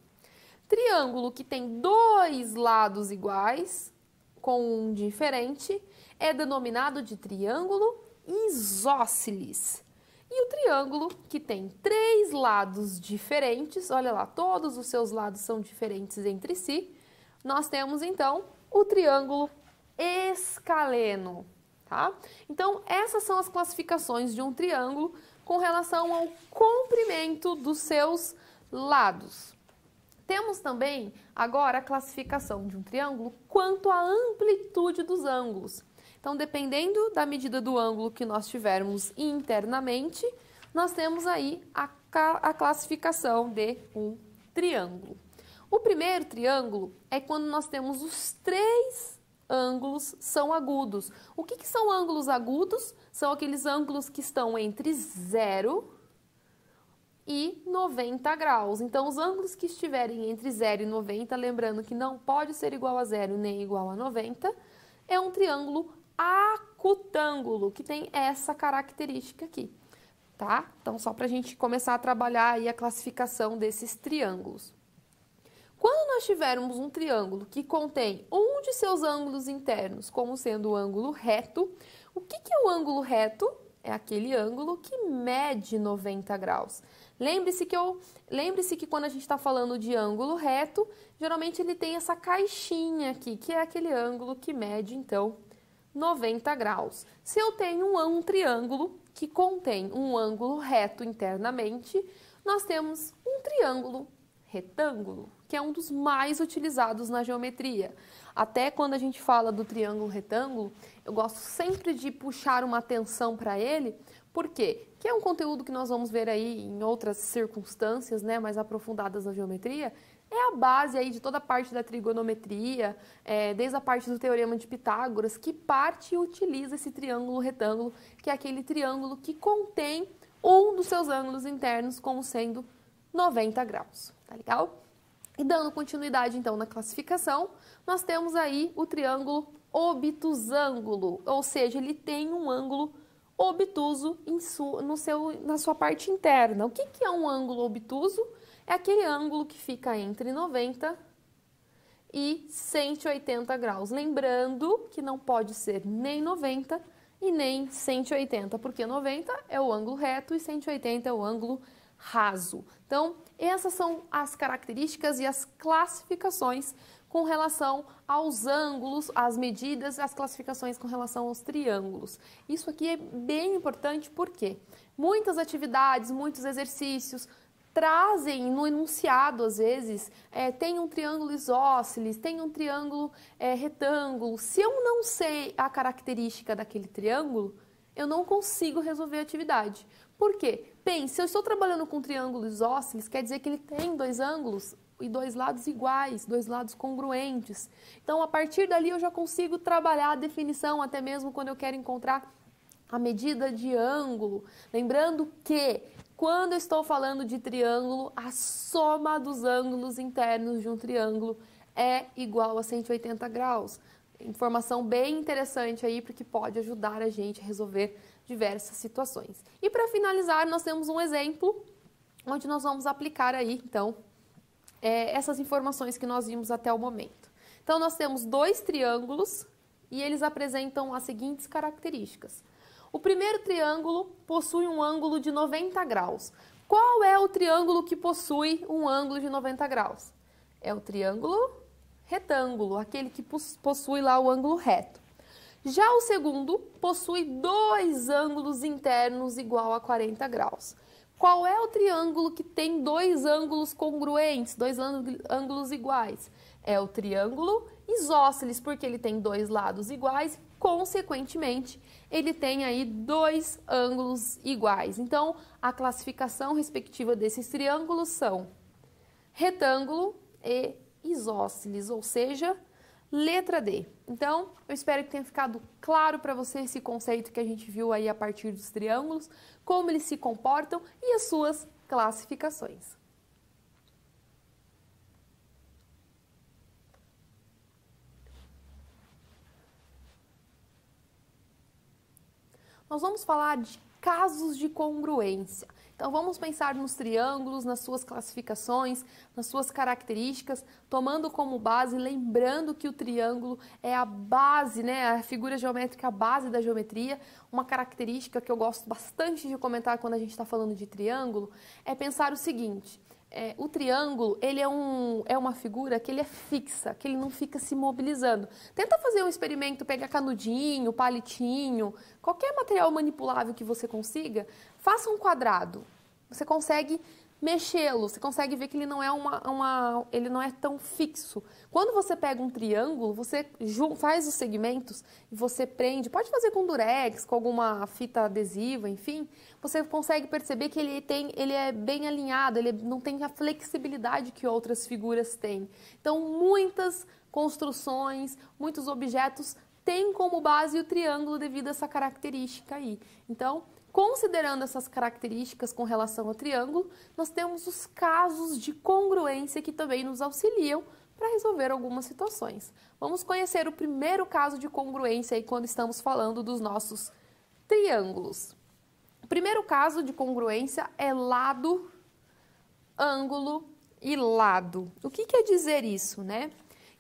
Triângulo que tem 2 lados iguais, com um diferente, é denominado de triângulo isósceles. E o triângulo que tem 3 lados diferentes, olha lá, todos os seus lados são diferentes entre si, nós temos então o triângulo escaleno, tá? Então, essas são as classificações de um triângulo com relação ao comprimento dos seus lados. Temos também agora a classificação de um triângulo quanto à amplitude dos ângulos. Então, dependendo da medida do ângulo que nós tivermos internamente, nós temos aí a classificação de um triângulo. O primeiro triângulo é quando nós temos os 3 ângulos são agudos. O que são ângulos agudos? São aqueles ângulos que estão entre 0 e 90 graus. Então, os ângulos que estiverem entre 0 e 90, lembrando que não pode ser igual a 0 nem igual a 90, é um triângulo acutângulo, que tem essa característica aqui, tá? Então, só para a gente começar a trabalhar aí a classificação desses triângulos. Quando nós tivermos um triângulo que contém um de seus ângulos internos como sendo o ângulo reto, o que é o ângulo reto? É aquele ângulo que mede 90 graus. Lembre-se que quando a gente está falando de ângulo reto, geralmente ele tem essa caixinha aqui, que é aquele ângulo que mede, então, 90 graus. Se eu tenho um triângulo que contém um ângulo reto internamente, nós temos um triângulo retângulo, que é um dos mais utilizados na geometria. Até quando a gente fala do triângulo retângulo, eu gosto sempre de puxar uma atenção para ele, por quê? Que é um conteúdo que nós vamos ver aí em outras circunstâncias, né, mais aprofundadas na geometria, é a base aí de toda a parte da trigonometria, desde a parte do teorema de Pitágoras, que parte e utiliza esse triângulo retângulo, que é aquele triângulo que contém um dos seus ângulos internos como sendo 90 graus, tá legal? E dando continuidade, então, na classificação, nós temos aí o triângulo obtusângulo, ou seja, ele tem um ângulo obtuso na sua parte interna. O que é um ângulo obtuso? É aquele ângulo que fica entre 90 e 180 graus. Lembrando que não pode ser nem 90 e nem 180, porque 90 é o ângulo reto e 180 é o ângulo raso. Então, essas são as características e as classificações com relação aos ângulos, as medidas, as classificações com relação aos triângulos. Isso aqui é bem importante porque muitas atividades, muitos exercícios trazem no enunciado, às vezes, tem um triângulo isósceles, tem um triângulo retângulo. Se eu não sei a característica daquele triângulo, eu não consigo resolver a atividade. Por quê? Bem, se eu estou trabalhando com um triângulo isósceles, quer dizer que ele tem dois ângulos e dois lados iguais, dois lados congruentes. Então, a partir dali eu já consigo trabalhar a definição, até mesmo quando eu quero encontrar a medida de ângulo. Lembrando que, quando eu estou falando de triângulo, a soma dos ângulos internos de um triângulo é igual a 180 graus. Informação bem interessante aí, porque pode ajudar a gente a resolver diversas situações. E para finalizar, nós temos um exemplo onde nós vamos aplicar aí, então, essas informações que nós vimos até o momento. Então, nós temos dois triângulos e eles apresentam as seguintes características. O primeiro triângulo possui um ângulo de 90 graus. Qual é o triângulo que possui um ângulo de 90 graus? É o triângulo retângulo, aquele que possui lá o ângulo reto. Já o segundo possui dois ângulos internos igual a 40 graus. Qual é o triângulo que tem dois ângulos congruentes, dois ângulos iguais? É o triângulo isósceles, porque ele tem dois lados iguais, consequentemente, ele tem aí dois ângulos iguais. Então, a classificação respectiva desses triângulos são retângulo e isósceles, ou seja, letra D. Então, eu espero que tenha ficado claro para você esse conceito que a gente viu aí a partir dos triângulos, como eles se comportam e as suas classificações. Nós vamos falar de casos de congruência. Então, vamos pensar nos triângulos, nas suas classificações, nas suas características, tomando como base, lembrando que o triângulo é a base, né, a figura geométrica, a base da geometria. Uma característica que eu gosto bastante de comentar quando a gente está falando de triângulo é pensar o seguinte: o triângulo, ele é uma figura que ele é fixa, que ele não fica se mobilizando. Tenta fazer um experimento, pegar canudinho, palitinho, qualquer material manipulável que você consiga, faça um quadrado. Você consegue mexê-lo, você consegue ver que ele não é ele não é tão fixo. Quando você pega um triângulo, você faz os segmentos e você prende, pode fazer com durex, com alguma fita adesiva, enfim, você consegue perceber que ele é bem alinhado, ele não tem a flexibilidade que outras figuras têm. Então, muitas construções, muitos objetos têm como base o triângulo devido a essa característica aí. Então, considerando essas características com relação ao triângulo, nós temos os casos de congruência que também nos auxiliam para resolver algumas situações. Vamos conhecer o primeiro caso de congruência aí quando estamos falando dos nossos triângulos. O primeiro caso de congruência é lado, ângulo e lado. O que quer dizer isso, né?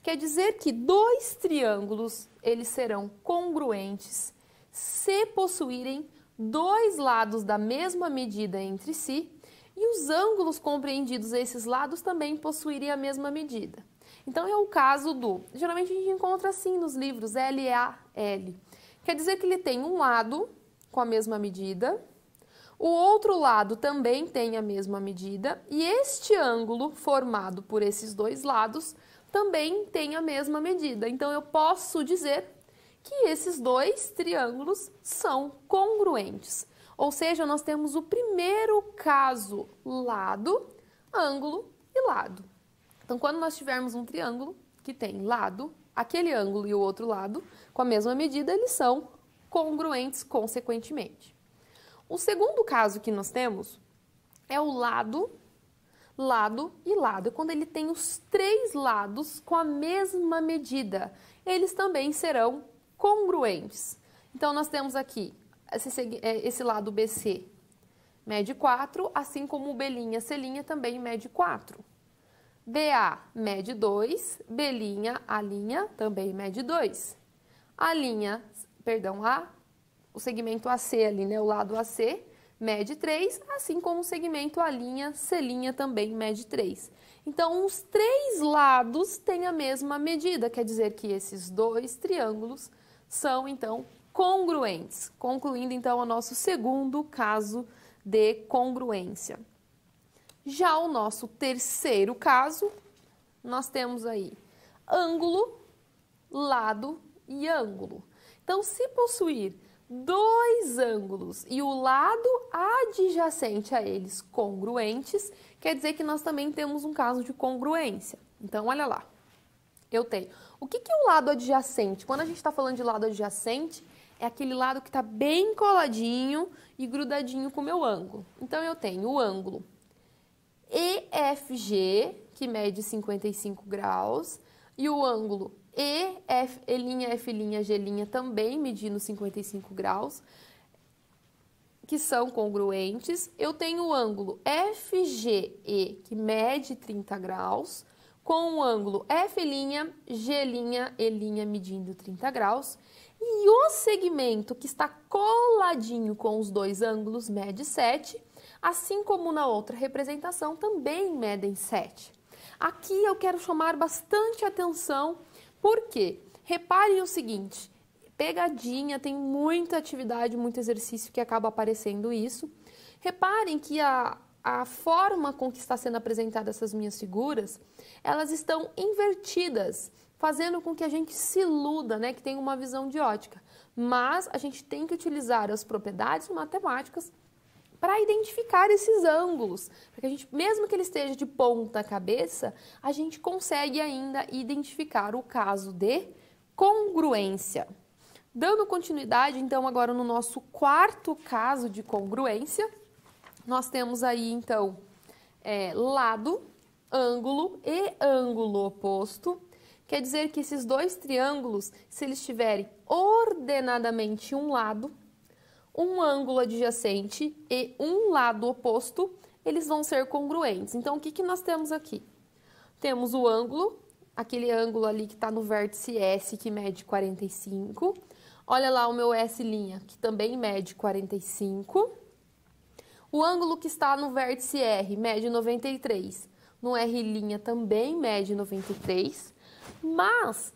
Quer dizer que dois triângulos, eles serão congruentes se possuírem dois lados da mesma medida entre si e os ângulos compreendidos a esses lados também possuírem a mesma medida. Então, é o caso geralmente a gente encontra assim nos livros, LAL. Quer dizer que ele tem um lado com a mesma medida, o outro lado também tem a mesma medida e este ângulo formado por esses dois lados também tem a mesma medida. Então, eu posso dizer que esses dois triângulos são congruentes. Ou seja, nós temos o primeiro caso, lado, ângulo e lado. Então, quando nós tivermos um triângulo que tem lado, aquele ângulo e o outro lado, com a mesma medida, eles são congruentes consequentemente. O segundo caso que nós temos é o lado, lado e lado. É quando ele tem os três lados com a mesma medida. Eles também serão congruentes. Então, nós temos aqui esse lado BC mede 4, assim como o B', C' também mede 4. BA mede 2, B', A' também mede 2. O segmento AC ali, né, o lado AC, mede 3, assim como o segmento A', C' também mede 3. Então, os três lados têm a mesma medida, quer dizer que esses dois triângulos são, então, congruentes. Concluindo, então, o nosso segundo caso de congruência. Já o nosso terceiro caso, nós temos aí ângulo, lado e ângulo. Então, se possuir dois ângulos e o lado adjacente a eles congruentes, quer dizer que nós também temos um caso de congruência. Então, olha lá, eu tenho. O que é o lado adjacente? Quando a gente está falando de lado adjacente, é aquele lado que está bem coladinho e grudadinho com o meu ângulo. Então, eu tenho o ângulo EFG, que mede 55 graus, e o ângulo F', também medindo 55 graus, que são congruentes. Eu tenho o ângulo FGE, que mede 30 graus, com o ângulo F'G', E' medindo 30 graus. E o segmento que está coladinho com os dois ângulos mede 7, assim como na outra representação também medem 7. Aqui eu quero chamar bastante atenção, porque reparem o seguinte, pegadinha, tem muita atividade, muito exercício que acaba aparecendo isso. Reparem que a forma com que está sendo apresentada essas minhas figuras, elas estão invertidas, fazendo com que a gente se iluda, né, que tem uma visão de ótica. Mas a gente tem que utilizar as propriedades matemáticas para identificar esses ângulos, porque a gente, mesmo que ele esteja de ponta cabeça, a gente consegue ainda identificar o caso de congruência. Dando continuidade, então, agora no nosso quarto caso de congruência, nós temos aí, então, lado, ângulo e ângulo oposto. Quer dizer que esses dois triângulos, se eles tiverem ordenadamente um lado, um ângulo adjacente e um lado oposto, eles vão ser congruentes. Então, o que nós temos aqui? Temos o ângulo, aquele ângulo ali que está no vértice S, que mede 45. Olha lá o meu S', que também mede 45. O ângulo que está no vértice R mede 93. No R' também mede 93. Mas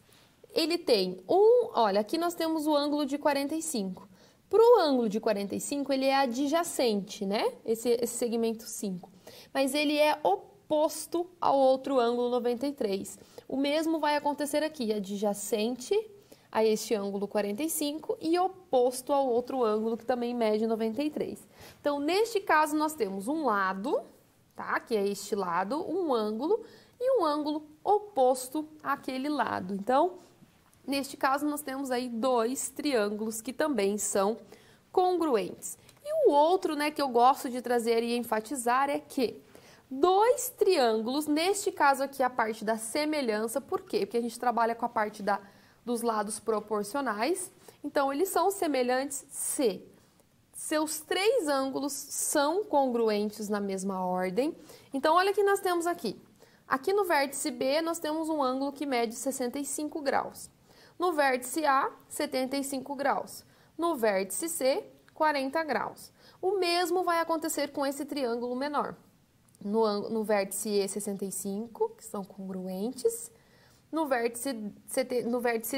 ele tem olha, aqui nós temos o ângulo de 45. Para o ângulo de 45, ele é adjacente, né? Esse segmento 5. Mas ele é oposto ao outro ângulo 93. O mesmo vai acontecer aqui, adjacente a este ângulo 45 e oposto ao outro ângulo que também mede 93. Então, neste caso, nós temos um lado, tá? Que é este lado, um ângulo e um ângulo oposto àquele lado. Então, neste caso, nós temos aí dois triângulos que também são congruentes. E o outro, né, que eu gosto de trazer e enfatizar é que dois triângulos, neste caso aqui a parte da semelhança, por quê? Porque a gente trabalha com a parte dos lados proporcionais, então eles são semelhantes se seus três ângulos são congruentes na mesma ordem. Então, olha o que nós temos aqui. Aqui no vértice B, nós temos um ângulo que mede 65 graus. No vértice A, 75 graus. No vértice C, 40 graus. O mesmo vai acontecer com esse triângulo menor. No vértice E, 65, que são congruentes. No vértice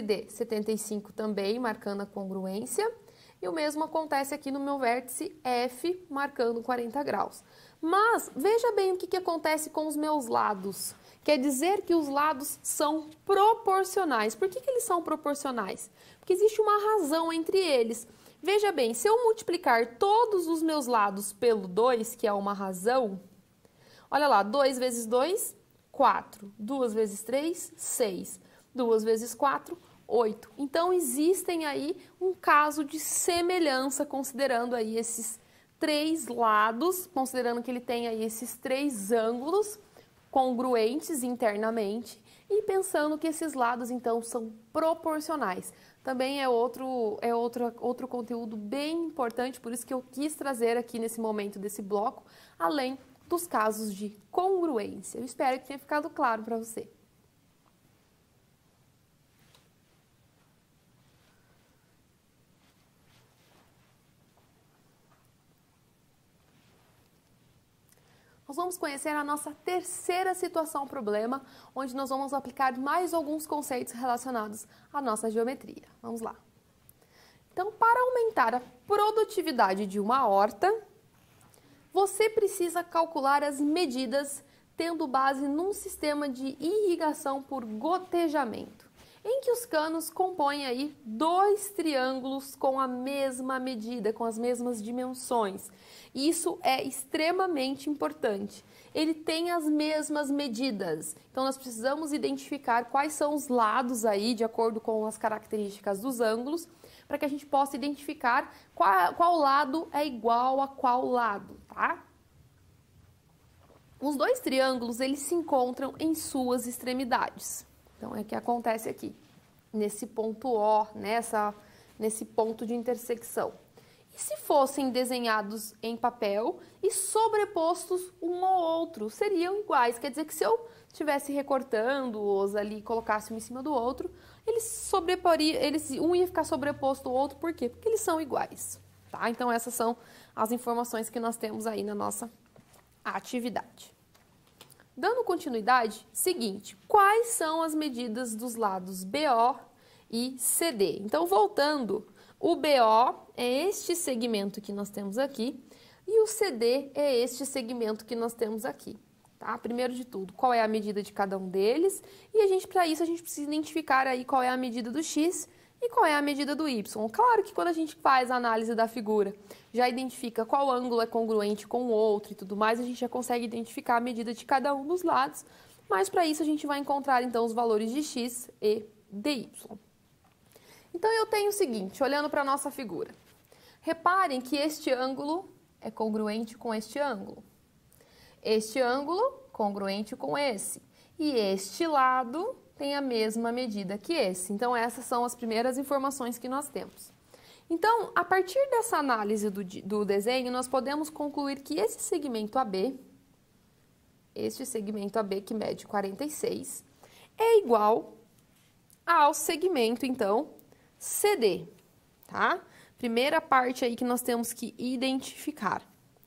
D, 75 também, marcando a congruência. E o mesmo acontece aqui no meu vértice F, marcando 40 graus. Mas, veja bem o que acontece com os meus lados. Quer dizer que os lados são proporcionais. Por que eles são proporcionais? Porque existe uma razão entre eles. Veja bem, se eu multiplicar todos os meus lados pelo 2, que é uma razão, olha lá, 2 vezes 2, 4. 2 vezes 3, 6. 2 vezes 4, 8. Então, existem aí um caso de semelhança, considerando aí esses três lados, considerando que ele tem aí esses três ângulos congruentes internamente e pensando que esses lados, então, são proporcionais. Também é outro conteúdo bem importante, por isso que eu quis trazer aqui nesse momento desse bloco, além dos casos de congruência. Eu espero que tenha ficado claro para você. Nós vamos conhecer a nossa terceira situação problema, onde nós vamos aplicar mais alguns conceitos relacionados à nossa geometria. Vamos lá. Então, para aumentar a produtividade de uma horta, você precisa calcular as medidas tendo base num sistema de irrigação por gotejamento, em que os canos compõem aí dois triângulos com a mesma medida, com as mesmas dimensões. Isso é extremamente importante. Ele tem as mesmas medidas. Então, nós precisamos identificar quais são os lados aí, de acordo com as características dos ângulos, para que a gente possa identificar qual lado é igual a qual lado, tá? Os dois triângulos, eles se encontram em suas extremidades. Então, é o que acontece aqui, nesse ponto O, nesse ponto de intersecção. E se fossem desenhados em papel e sobrepostos um ao outro, seriam iguais. Quer dizer que se eu estivesse recortando-os ali e colocasse um em cima do outro, um ia ficar sobreposto ao outro, por quê? Porque eles são iguais, tá? Então, essas são as informações que nós temos aí na nossa atividade. Dando continuidade, seguinte, quais são as medidas dos lados BO e CD? Então, voltando, o BO é este segmento que nós temos aqui e o CD é este segmento que nós temos aqui, tá? Primeiro de tudo, qual é a medida de cada um deles e para isso a gente precisa identificar aí qual é a medida do X e qual é a medida do Y. Claro que quando a gente faz a análise da figura, já identifica qual ângulo é congruente com o outro e tudo mais, a gente já consegue identificar a medida de cada um dos lados, mas para isso a gente vai encontrar então os valores de X e de Y. Então, eu tenho o seguinte, olhando para a nossa figura. Reparem que este ângulo é congruente com este ângulo. Este ângulo, congruente com esse. E este lado tem a mesma medida que esse. Então, essas são as primeiras informações que nós temos. Então, a partir dessa análise do desenho, nós podemos concluir que esse segmento AB, que mede 46, é igual ao segmento, então, CD, tá? Primeira parte aí que nós temos que identificar,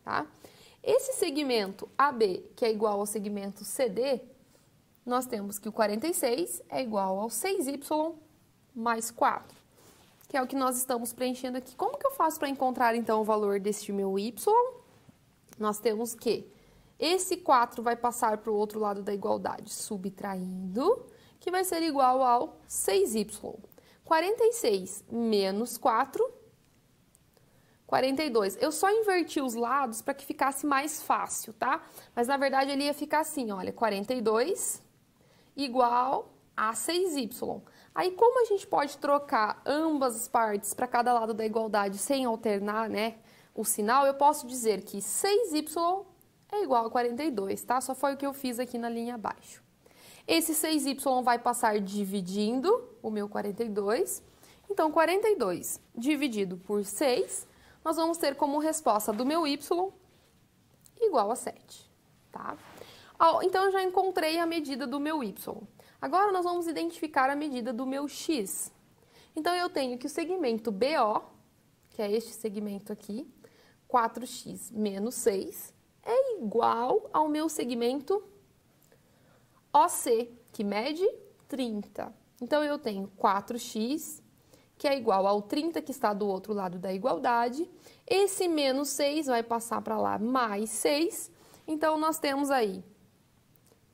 tá? Esse segmento AB, que é igual ao segmento CD, nós temos que o 46 é igual ao 6y mais 4, que é o que nós estamos preenchendo aqui. Como que eu faço para encontrar, então, o valor deste meu y? Nós temos que esse 4 vai passar para o outro lado da igualdade, subtraindo, que vai ser igual ao 6y. 46 menos 4, 42. Eu só inverti os lados para que ficasse mais fácil, tá? Mas, na verdade, ele ia ficar assim, olha, 42 igual a 6y. Aí, como a gente pode trocar ambas as partes para cada lado da igualdade sem alternar, né, o sinal, eu posso dizer que 6y é igual a 42, tá? Só foi o que eu fiz aqui na linha abaixo. Esse 6y vai passar dividindo o meu 42. Então, 42 dividido por 6, nós vamos ter como resposta do meu y igual a 7, tá? Então, eu já encontrei a medida do meu y. Agora, nós vamos identificar a medida do meu x. Então, eu tenho que o segmento BO, que é este segmento aqui, 4x menos 6, é igual ao meu segmento OC, que mede 30. Então, eu tenho 4x, que é igual ao 30, que está do outro lado da igualdade. Esse menos 6 vai passar para lá, mais 6. Então, nós temos aí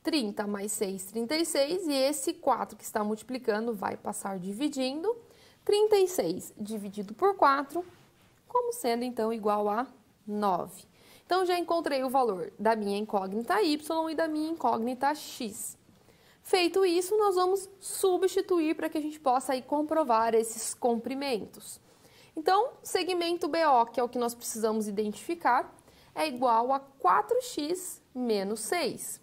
30 mais 6, 36. E esse 4 que está multiplicando vai passar dividindo. 36 dividido por 4, como sendo, então, igual a 9. Então, já encontrei o valor da minha incógnita y e da minha incógnita x. Feito isso, nós vamos substituir para que a gente possa aí comprovar esses comprimentos. Então, segmento BO, que é o que nós precisamos identificar, é igual a 4x menos 6.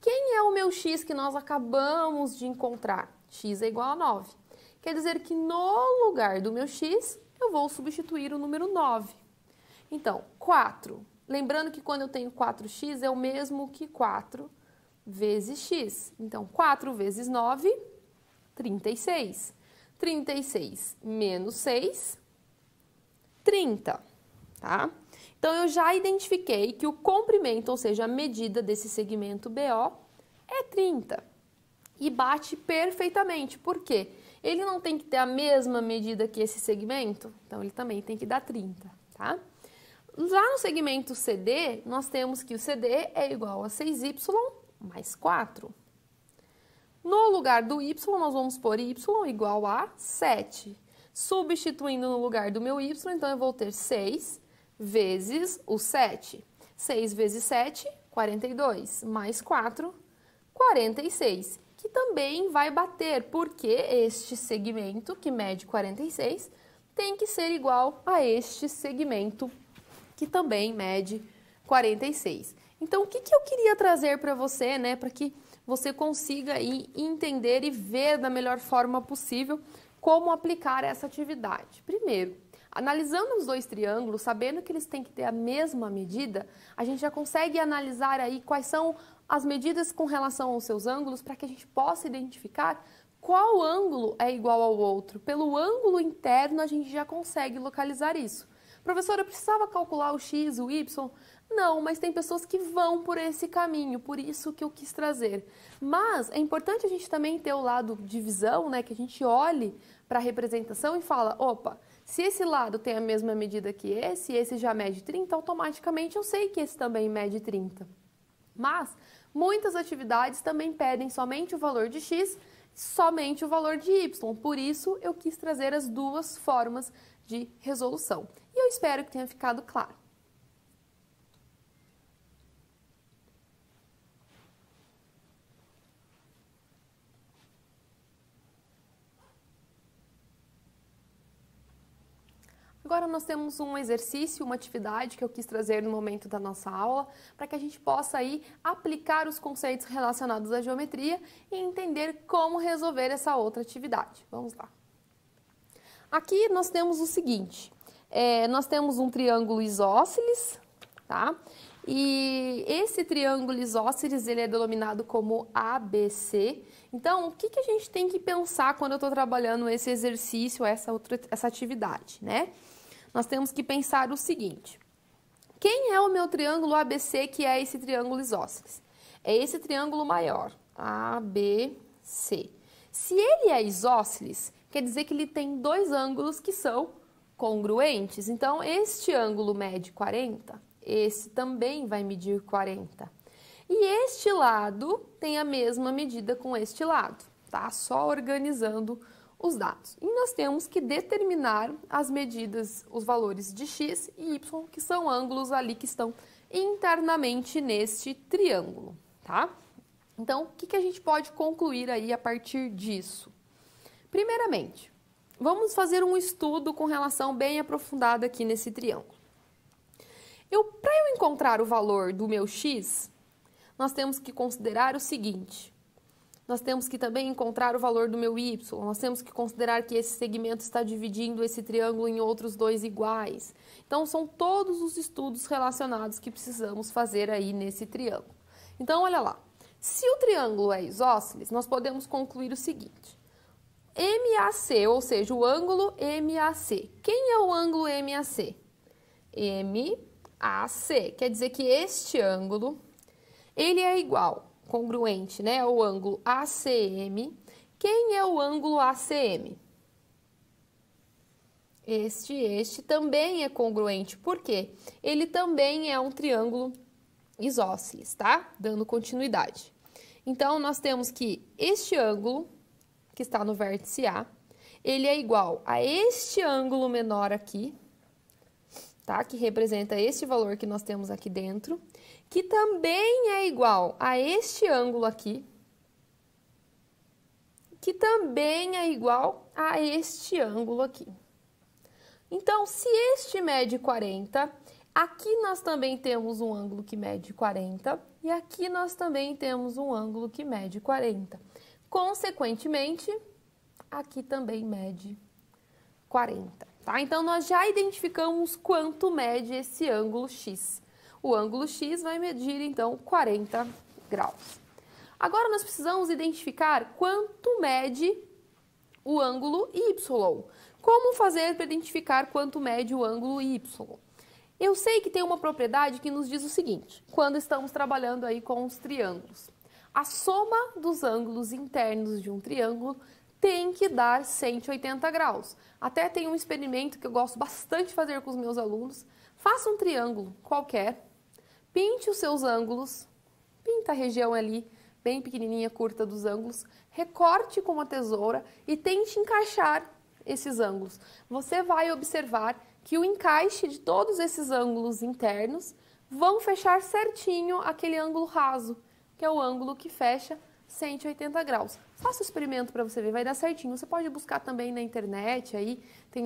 Quem é o meu x que nós acabamos de encontrar? X é igual a 9. Quer dizer que no lugar do meu x, eu vou substituir o número 9. Então, 4. Lembrando que quando eu tenho 4x é o mesmo que 4 vezes x. Então, 4 vezes 9, 36. 36 menos 6, 30, tá? Então, eu já identifiquei que o comprimento, ou seja, a medida desse segmento BO, é 30. E bate perfeitamente. Por quê? Ele não tem que ter a mesma medida que esse segmento, então ele também tem que dar 30, tá? Lá no segmento CD, nós temos que o CD é igual a 6y mais 4. No lugar do y, nós vamos pôr y igual a 7. Substituindo no lugar do meu y, então eu vou ter 6 vezes o 7. 6 vezes 7, 42, mais 4, 46, que também vai bater, porque este segmento, que mede 46, tem que ser igual a este segmento, que também mede 46. Então, o que eu queria trazer para você, né, para que você consiga aí entender e ver da melhor forma possível como aplicar essa atividade? Primeiro, analisando os dois triângulos, sabendo que eles têm que ter a mesma medida, a gente já consegue analisar aí quais são as medidas com relação aos seus ângulos para que a gente possa identificar qual ângulo é igual ao outro. Pelo ângulo interno, a gente já consegue localizar isso. Professora, eu precisava calcular o x, o y? Não, mas tem pessoas que vão por esse caminho, por isso que eu quis trazer. Mas é importante a gente também ter o lado de visão, né, que a gente olhe para a representação e fala, opa, se esse lado tem a mesma medida que esse já mede 30, automaticamente eu sei que esse também mede 30. Mas muitas atividades também pedem somente o valor de x, somente o valor de y. Por isso eu quis trazer as duas formas de resolução. E eu espero que tenha ficado claro. Agora nós temos um exercício, uma atividade que eu quis trazer no momento da nossa aula, para que a gente possa aí aplicar os conceitos relacionados à geometria e entender como resolver essa outra atividade. Vamos lá. Aqui nós temos o seguinte, nós temos um triângulo isósceles, tá? E esse triângulo isósceles, ele é denominado como ABC. Então, o que a gente tem que pensar quando eu estou trabalhando esse exercício, essa atividade, né? Nós temos que pensar o seguinte, quem é o meu triângulo ABC, que é esse triângulo isósceles? É esse triângulo maior, ABC. Se ele é isósceles, quer dizer que ele tem dois ângulos que são congruentes. Então, este ângulo mede 40, esse também vai medir 40. E este lado tem a mesma medida com este lado, tá? Só organizando os dados. E nós temos que determinar as medidas, os valores de x e y, que são ângulos ali que estão internamente neste triângulo, tá? Então, o que a gente pode concluir aí a partir disso? Primeiramente, vamos fazer um estudo com relação bem aprofundada aqui nesse triângulo. Para eu encontrar o valor do meu x, nós temos que considerar o seguinte, nós temos que também encontrar o valor do meu y, nós temos que considerar que esse segmento está dividindo esse triângulo em outros dois iguais. Então, são todos os estudos relacionados que precisamos fazer aí nesse triângulo. Então, olha lá, se o triângulo é isósceles, nós podemos concluir o seguinte, MAC, ou seja, o ângulo MAC. Quem é o ângulo MAC? MAC, quer dizer que este ângulo, ele é igual, congruente, né, ao ângulo ACM. Quem é o ângulo ACM? Este também é congruente, por quê? Ele também é um triângulo isósceles, tá? Dando continuidade. Então, nós temos que este ângulo, que está no vértice A, ele é igual a este ângulo menor aqui, tá? Que representa este valor que nós temos aqui dentro, que também é igual a este ângulo aqui, que também é igual a este ângulo aqui. Então, se este mede 40, aqui nós também temos um ângulo que mede 40 e aqui nós também temos um ângulo que mede 40. Consequentemente, aqui também mede 40, tá? Então, nós já identificamos quanto mede esse ângulo X. O ângulo X vai medir, então, 40 graus. Agora, nós precisamos identificar quanto mede o ângulo Y. Como fazer para identificar quanto mede o ângulo Y? Eu sei que tem uma propriedade que nos diz o seguinte, quando estamos trabalhando aí com os triângulos. A soma dos ângulos internos de um triângulo tem que dar 180 graus. Até tem um experimento que eu gosto bastante de fazer com os meus alunos. Faça um triângulo qualquer, pinte os seus ângulos, pinta a região ali, bem pequenininha, curta dos ângulos, recorte com uma tesoura e tente encaixar esses ângulos. Você vai observar que o encaixe de todos esses ângulos internos vão fechar certinho aquele ângulo raso, que é o ângulo que fecha 180 graus. Faça o experimento para você ver, vai dar certinho. Você pode buscar também na internet, aí tem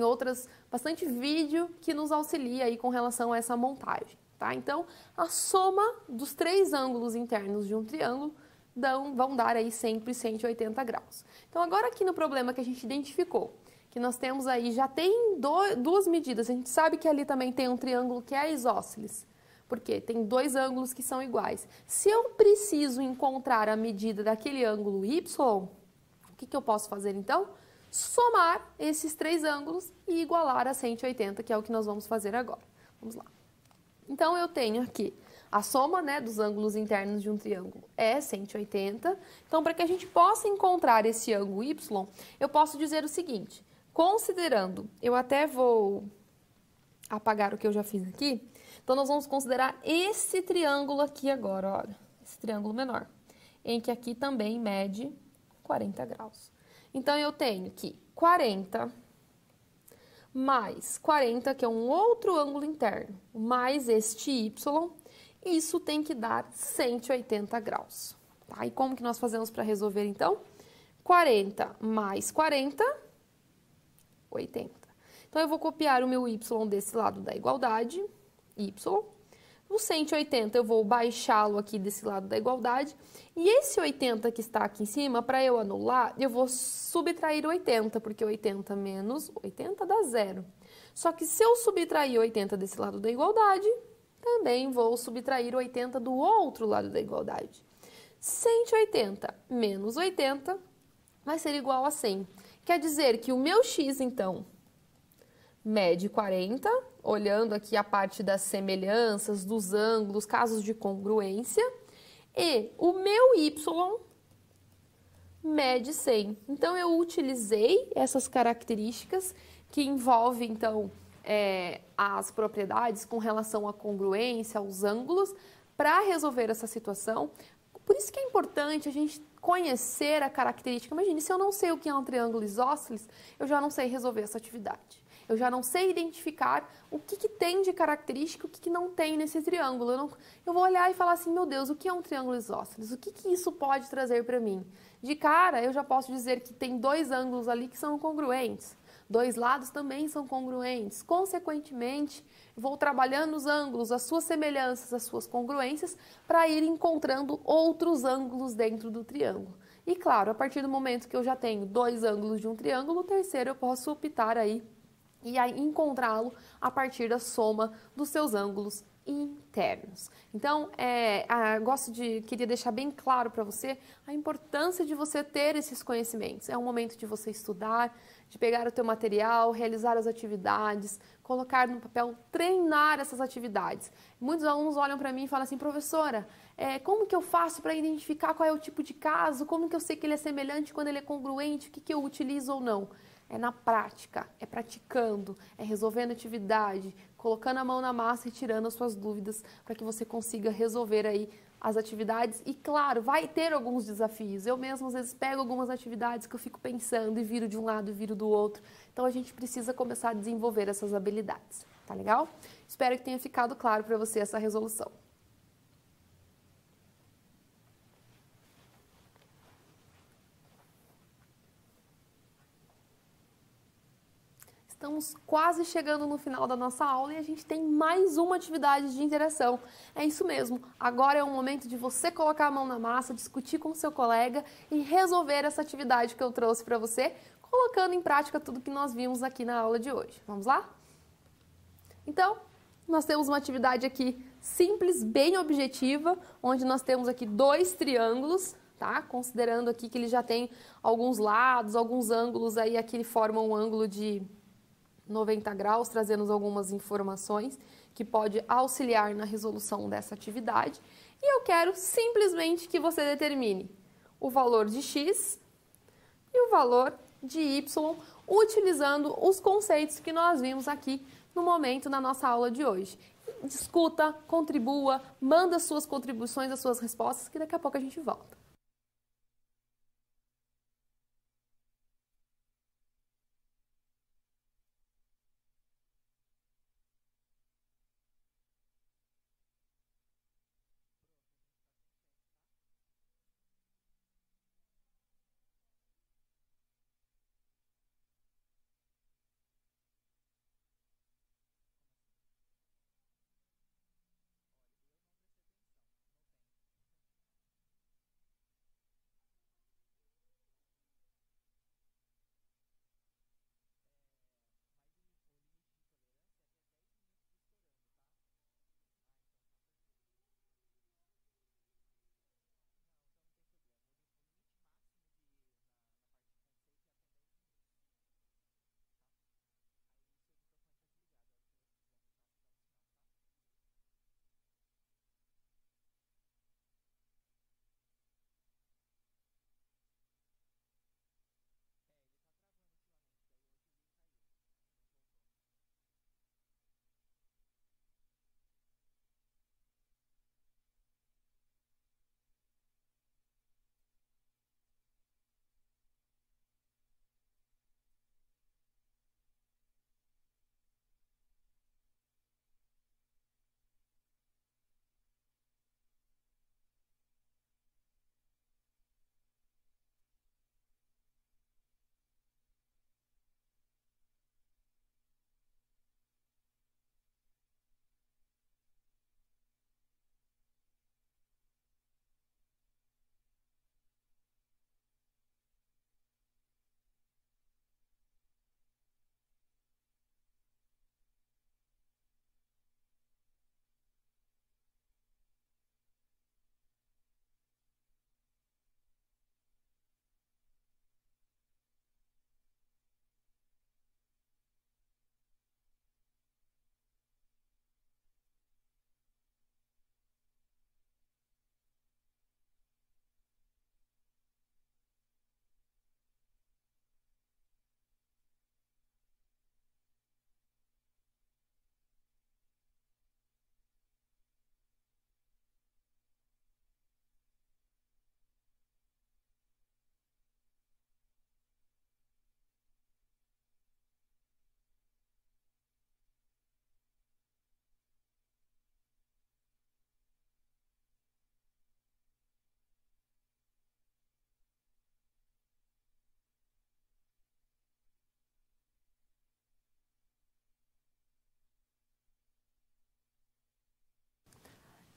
bastante vídeo que nos auxilia aí com relação a essa montagem, tá? Então, a soma dos 3 ângulos internos de um triângulo vão dar aí sempre 180 graus. Então, agora aqui no problema que a gente identificou, que nós temos aí, já tem duas medidas, a gente sabe que ali também tem um triângulo que é isósceles, porque tem 2 ângulos que são iguais. Se eu preciso encontrar a medida daquele ângulo Y, o que eu posso fazer então? Somar esses 3 ângulos e igualar a 180, que é o que nós vamos fazer agora. Vamos lá. Então, eu tenho aqui a soma, né, dos ângulos internos de um triângulo é 180. Então, para que a gente possa encontrar esse ângulo Y, eu posso dizer o seguinte, considerando, eu até vou apagar o que eu já fiz aqui, então nós vamos considerar esse triângulo aqui agora, olha, esse triângulo menor, em que aqui também mede 40 graus. Então, eu tenho que 40 mais 40, que é um outro ângulo interno, mais este Y, isso tem que dar 180 graus. Tá? E como que nós fazemos para resolver, então? 40 mais 40, 80. Então, eu vou copiar o meu Y desse lado da igualdade, Y. O 180 eu vou baixá-lo aqui desse lado da igualdade. E esse 80 que está aqui em cima, para eu anular, eu vou subtrair 80, porque 80 menos 80 dá 0. Só que se eu subtrair 80 desse lado da igualdade, também vou subtrair 80 do outro lado da igualdade. 180 menos 80 vai ser igual a 100. Quer dizer que o meu x, então, mede 40, olhando aqui a parte das semelhanças, dos ângulos, casos de congruência, e o meu y mede 100. Então, eu utilizei essas características que envolvem, então, as propriedades com relação à congruência, aos ângulos, para resolver essa situação. Por isso que é importante a gente conhecer a característica. Imagine, se eu não sei o que é um triângulo isósceles, eu já não sei resolver essa atividade. Eu já não sei identificar o que tem de característica e o que não tem nesse triângulo. Eu vou olhar e falar assim, meu Deus, o que é um triângulo isósceles? O que isso pode trazer para mim? De cara, eu já posso dizer que tem 2 ângulos ali que são congruentes. 2 lados também são congruentes. Consequentemente, vou trabalhando os ângulos, as suas semelhanças, as suas congruências, para ir encontrando outros ângulos dentro do triângulo. E claro, a partir do momento que eu já tenho 2 ângulos de um triângulo, o terceiro eu posso optar aí e aí encontrá-lo a partir da soma dos seus ângulos internos. Então, queria deixar bem claro para você a importância de você ter esses conhecimentos. É um momento de você estudar, de pegar o teu material, realizar as atividades, colocar no papel, treinar essas atividades. Muitos alunos olham para mim e falam assim, professora, como que eu faço para identificar qual é o tipo de caso? Como que eu sei que ele é semelhante quando ele é congruente? O que eu utilizo ou não? É na prática, é praticando, é resolvendo atividade, colocando a mão na massa e tirando as suas dúvidas para que você consiga resolver aí as atividades. E claro, vai ter alguns desafios. Eu mesma às vezes pego algumas atividades que eu fico pensando e viro de um lado e viro do outro. Então a gente precisa começar a desenvolver essas habilidades, tá legal? Espero que tenha ficado claro para você essa resolução. Estamos quase chegando no final da nossa aula e a gente tem mais uma atividade de interação. É isso mesmo, agora é o momento de você colocar a mão na massa, discutir com o seu colega e resolver essa atividade que eu trouxe para você, colocando em prática tudo que nós vimos aqui na aula de hoje. Vamos lá? Então, nós temos uma atividade aqui simples, bem objetiva, onde nós temos aqui dois triângulos, tá? Considerando aqui que ele já tem alguns lados, alguns ângulos aí, aqui formam um ângulo de 90 graus, trazendo algumas informações que pode auxiliar na resolução dessa atividade. E eu quero simplesmente que você determine o valor de x e o valor de y, utilizando os conceitos que nós vimos aqui no momento na nossa aula de hoje. Discuta, contribua, manda suas contribuições, as suas respostas, que daqui a pouco a gente volta.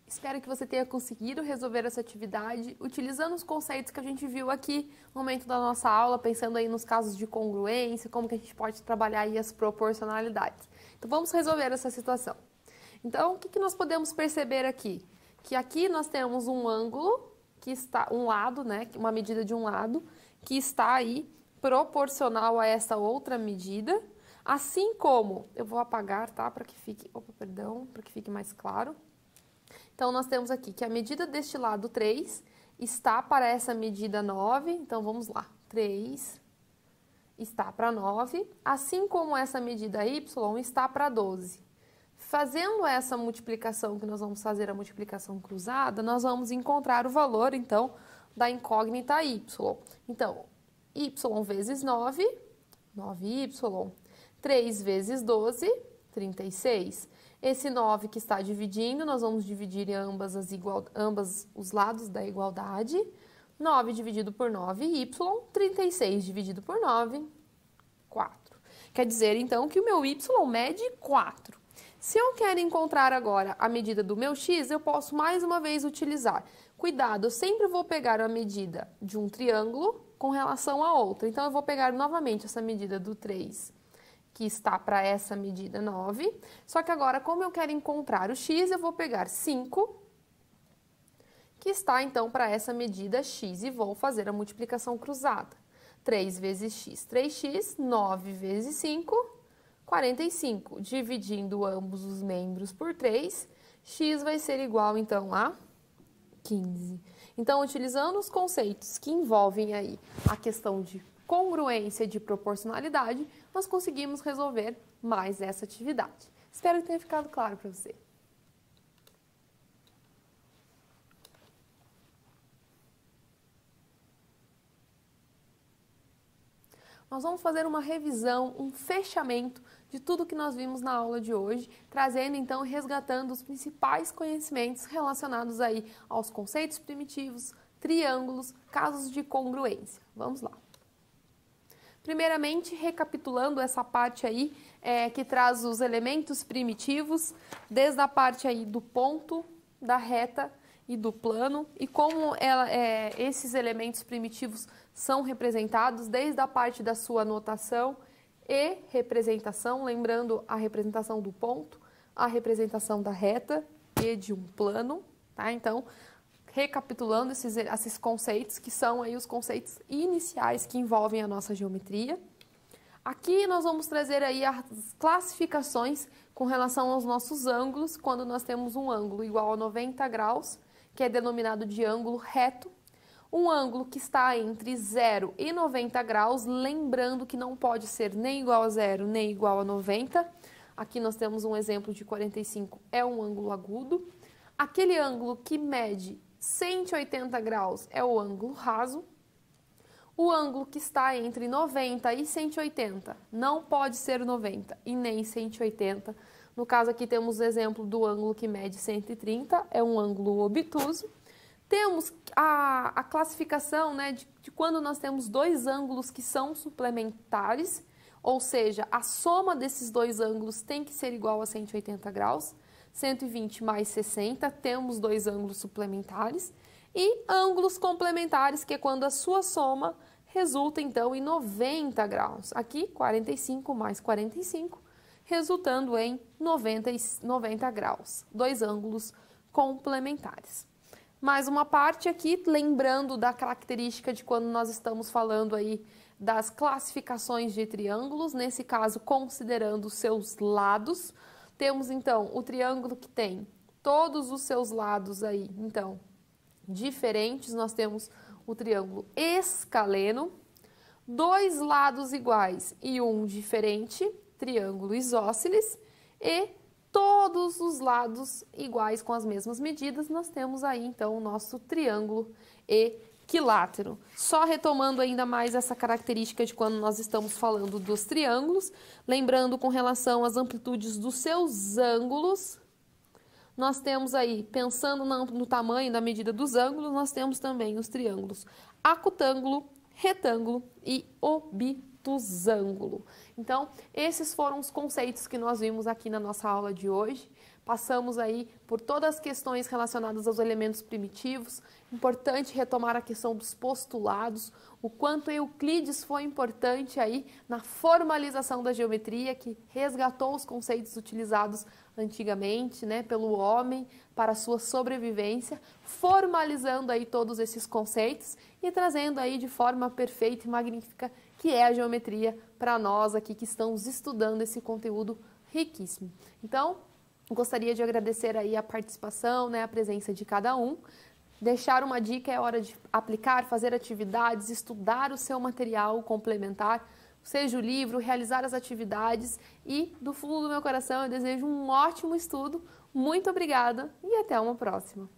Espero que você tenha conseguido resolver essa atividade utilizando os conceitos que a gente viu aqui no momento da nossa aula, pensando aí nos casos de congruência, como que a gente pode trabalhar aí as proporcionalidades. Então, vamos resolver essa situação. Então, o que nós podemos perceber aqui? Que aqui nós temos um ângulo, que está, um lado, né, uma medida de um lado, que está aí proporcional a essa outra medida, assim como, eu vou apagar, tá, para que fique, para que fique mais claro. Então, nós temos aqui que a medida deste lado 3 está para essa medida 9. Então, vamos lá. 3 está para 9, assim como essa medida y está para 12. Fazendo essa multiplicação, que nós vamos fazer a multiplicação cruzada, nós vamos encontrar o valor, então, da incógnita y. Então, y vezes 9, 9y. 3 vezes 12, 36. Esse 9 que está dividindo, nós vamos dividir em ambas os lados da igualdade. 9 dividido por 9, y. 36 dividido por 9, 4. Quer dizer, então, que o meu y mede 4. Se eu quero encontrar agora a medida do meu x, eu posso mais uma vez utilizar. Cuidado, eu sempre vou pegar a medida de um triângulo com relação a outra. Então, eu vou pegar novamente essa medida do 3, que está para essa medida 9. Só que agora, como eu quero encontrar o x, eu vou pegar 5, que está então para essa medida x, e vou fazer a multiplicação cruzada. 3 vezes x, 3x, 9 vezes 5, 45. Dividindo ambos os membros por 3, x vai ser igual então a 15. Então, utilizando os conceitos que envolvem aí a questão de congruência e de proporcionalidade, nós conseguimos resolver mais essa atividade. Espero que tenha ficado claro para você. Nós vamos fazer uma revisão, um fechamento de tudo que nós vimos na aula de hoje, trazendo então e resgatando os principais conhecimentos relacionados aí aos conceitos primitivos, triângulos, casos de congruência. Vamos lá. Primeiramente, recapitulando essa parte aí que traz os elementos primitivos, desde a parte aí do ponto, da reta e do plano, e como esses elementos primitivos são representados desde a parte da sua notação e representação, lembrando a representação do ponto, a representação da reta e de um plano, tá? Então, recapitulando esses conceitos, que são aí os conceitos iniciais que envolvem a nossa geometria. Aqui nós vamos trazer aí as classificações com relação aos nossos ângulos, quando nós temos um ângulo igual a 90 graus, que é denominado de ângulo reto, um ângulo que está entre 0 e 90 graus, lembrando que não pode ser nem igual a 0, nem igual a 90. Aqui nós temos um exemplo de 45, é um ângulo agudo. Aquele ângulo que mede 180 graus é o ângulo raso. O ângulo que está entre 90 e 180 não pode ser 90 e nem 180. No caso aqui temos o exemplo do ângulo que mede 130, é um ângulo obtuso. Temos a classificação, né, de quando nós temos dois ângulos que são suplementares, ou seja, a soma desses dois ângulos tem que ser igual a 180 graus. 120 mais 60, temos dois ângulos suplementares. E ângulos complementares, que é quando a sua soma resulta, então, em 90 graus. Aqui, 45 mais 45, resultando em 90 graus. Dois ângulos complementares. Mais uma parte aqui, lembrando da característica de quando nós estamos falando aí das classificações de triângulos, nesse caso, considerando os seus lados. Temos, então, o triângulo que tem todos os seus lados aí, então, diferentes. Nós temos o triângulo escaleno, dois lados iguais e um diferente, triângulo isósceles, e todos os lados iguais com as mesmas medidas, nós temos aí, então, o nosso triângulo equilátero. Só retomando ainda mais essa característica de quando nós estamos falando dos triângulos, lembrando com relação às amplitudes dos seus ângulos, nós temos aí, pensando no tamanho, na medida dos ângulos, nós temos também os triângulos acutângulo, retângulo e obtusângulo. Então, esses foram os conceitos que nós vimos aqui na nossa aula de hoje. Passamos aí por todas as questões relacionadas aos elementos primitivos. Importante retomar a questão dos postulados, o quanto Euclides foi importante aí na formalização da geometria, que resgatou os conceitos utilizados antigamente, né, pelo homem para a sua sobrevivência, formalizando aí todos esses conceitos e trazendo aí de forma perfeita e magnífica que é a geometria para nós aqui que estamos estudando esse conteúdo riquíssimo. Então, gostaria de agradecer aí a participação, né, a presença de cada um. Deixar uma dica: é hora de aplicar, fazer atividades, estudar o seu material complementar, seja o livro, realizar as atividades, e do fundo do meu coração eu desejo um ótimo estudo. Muito obrigada e até uma próxima.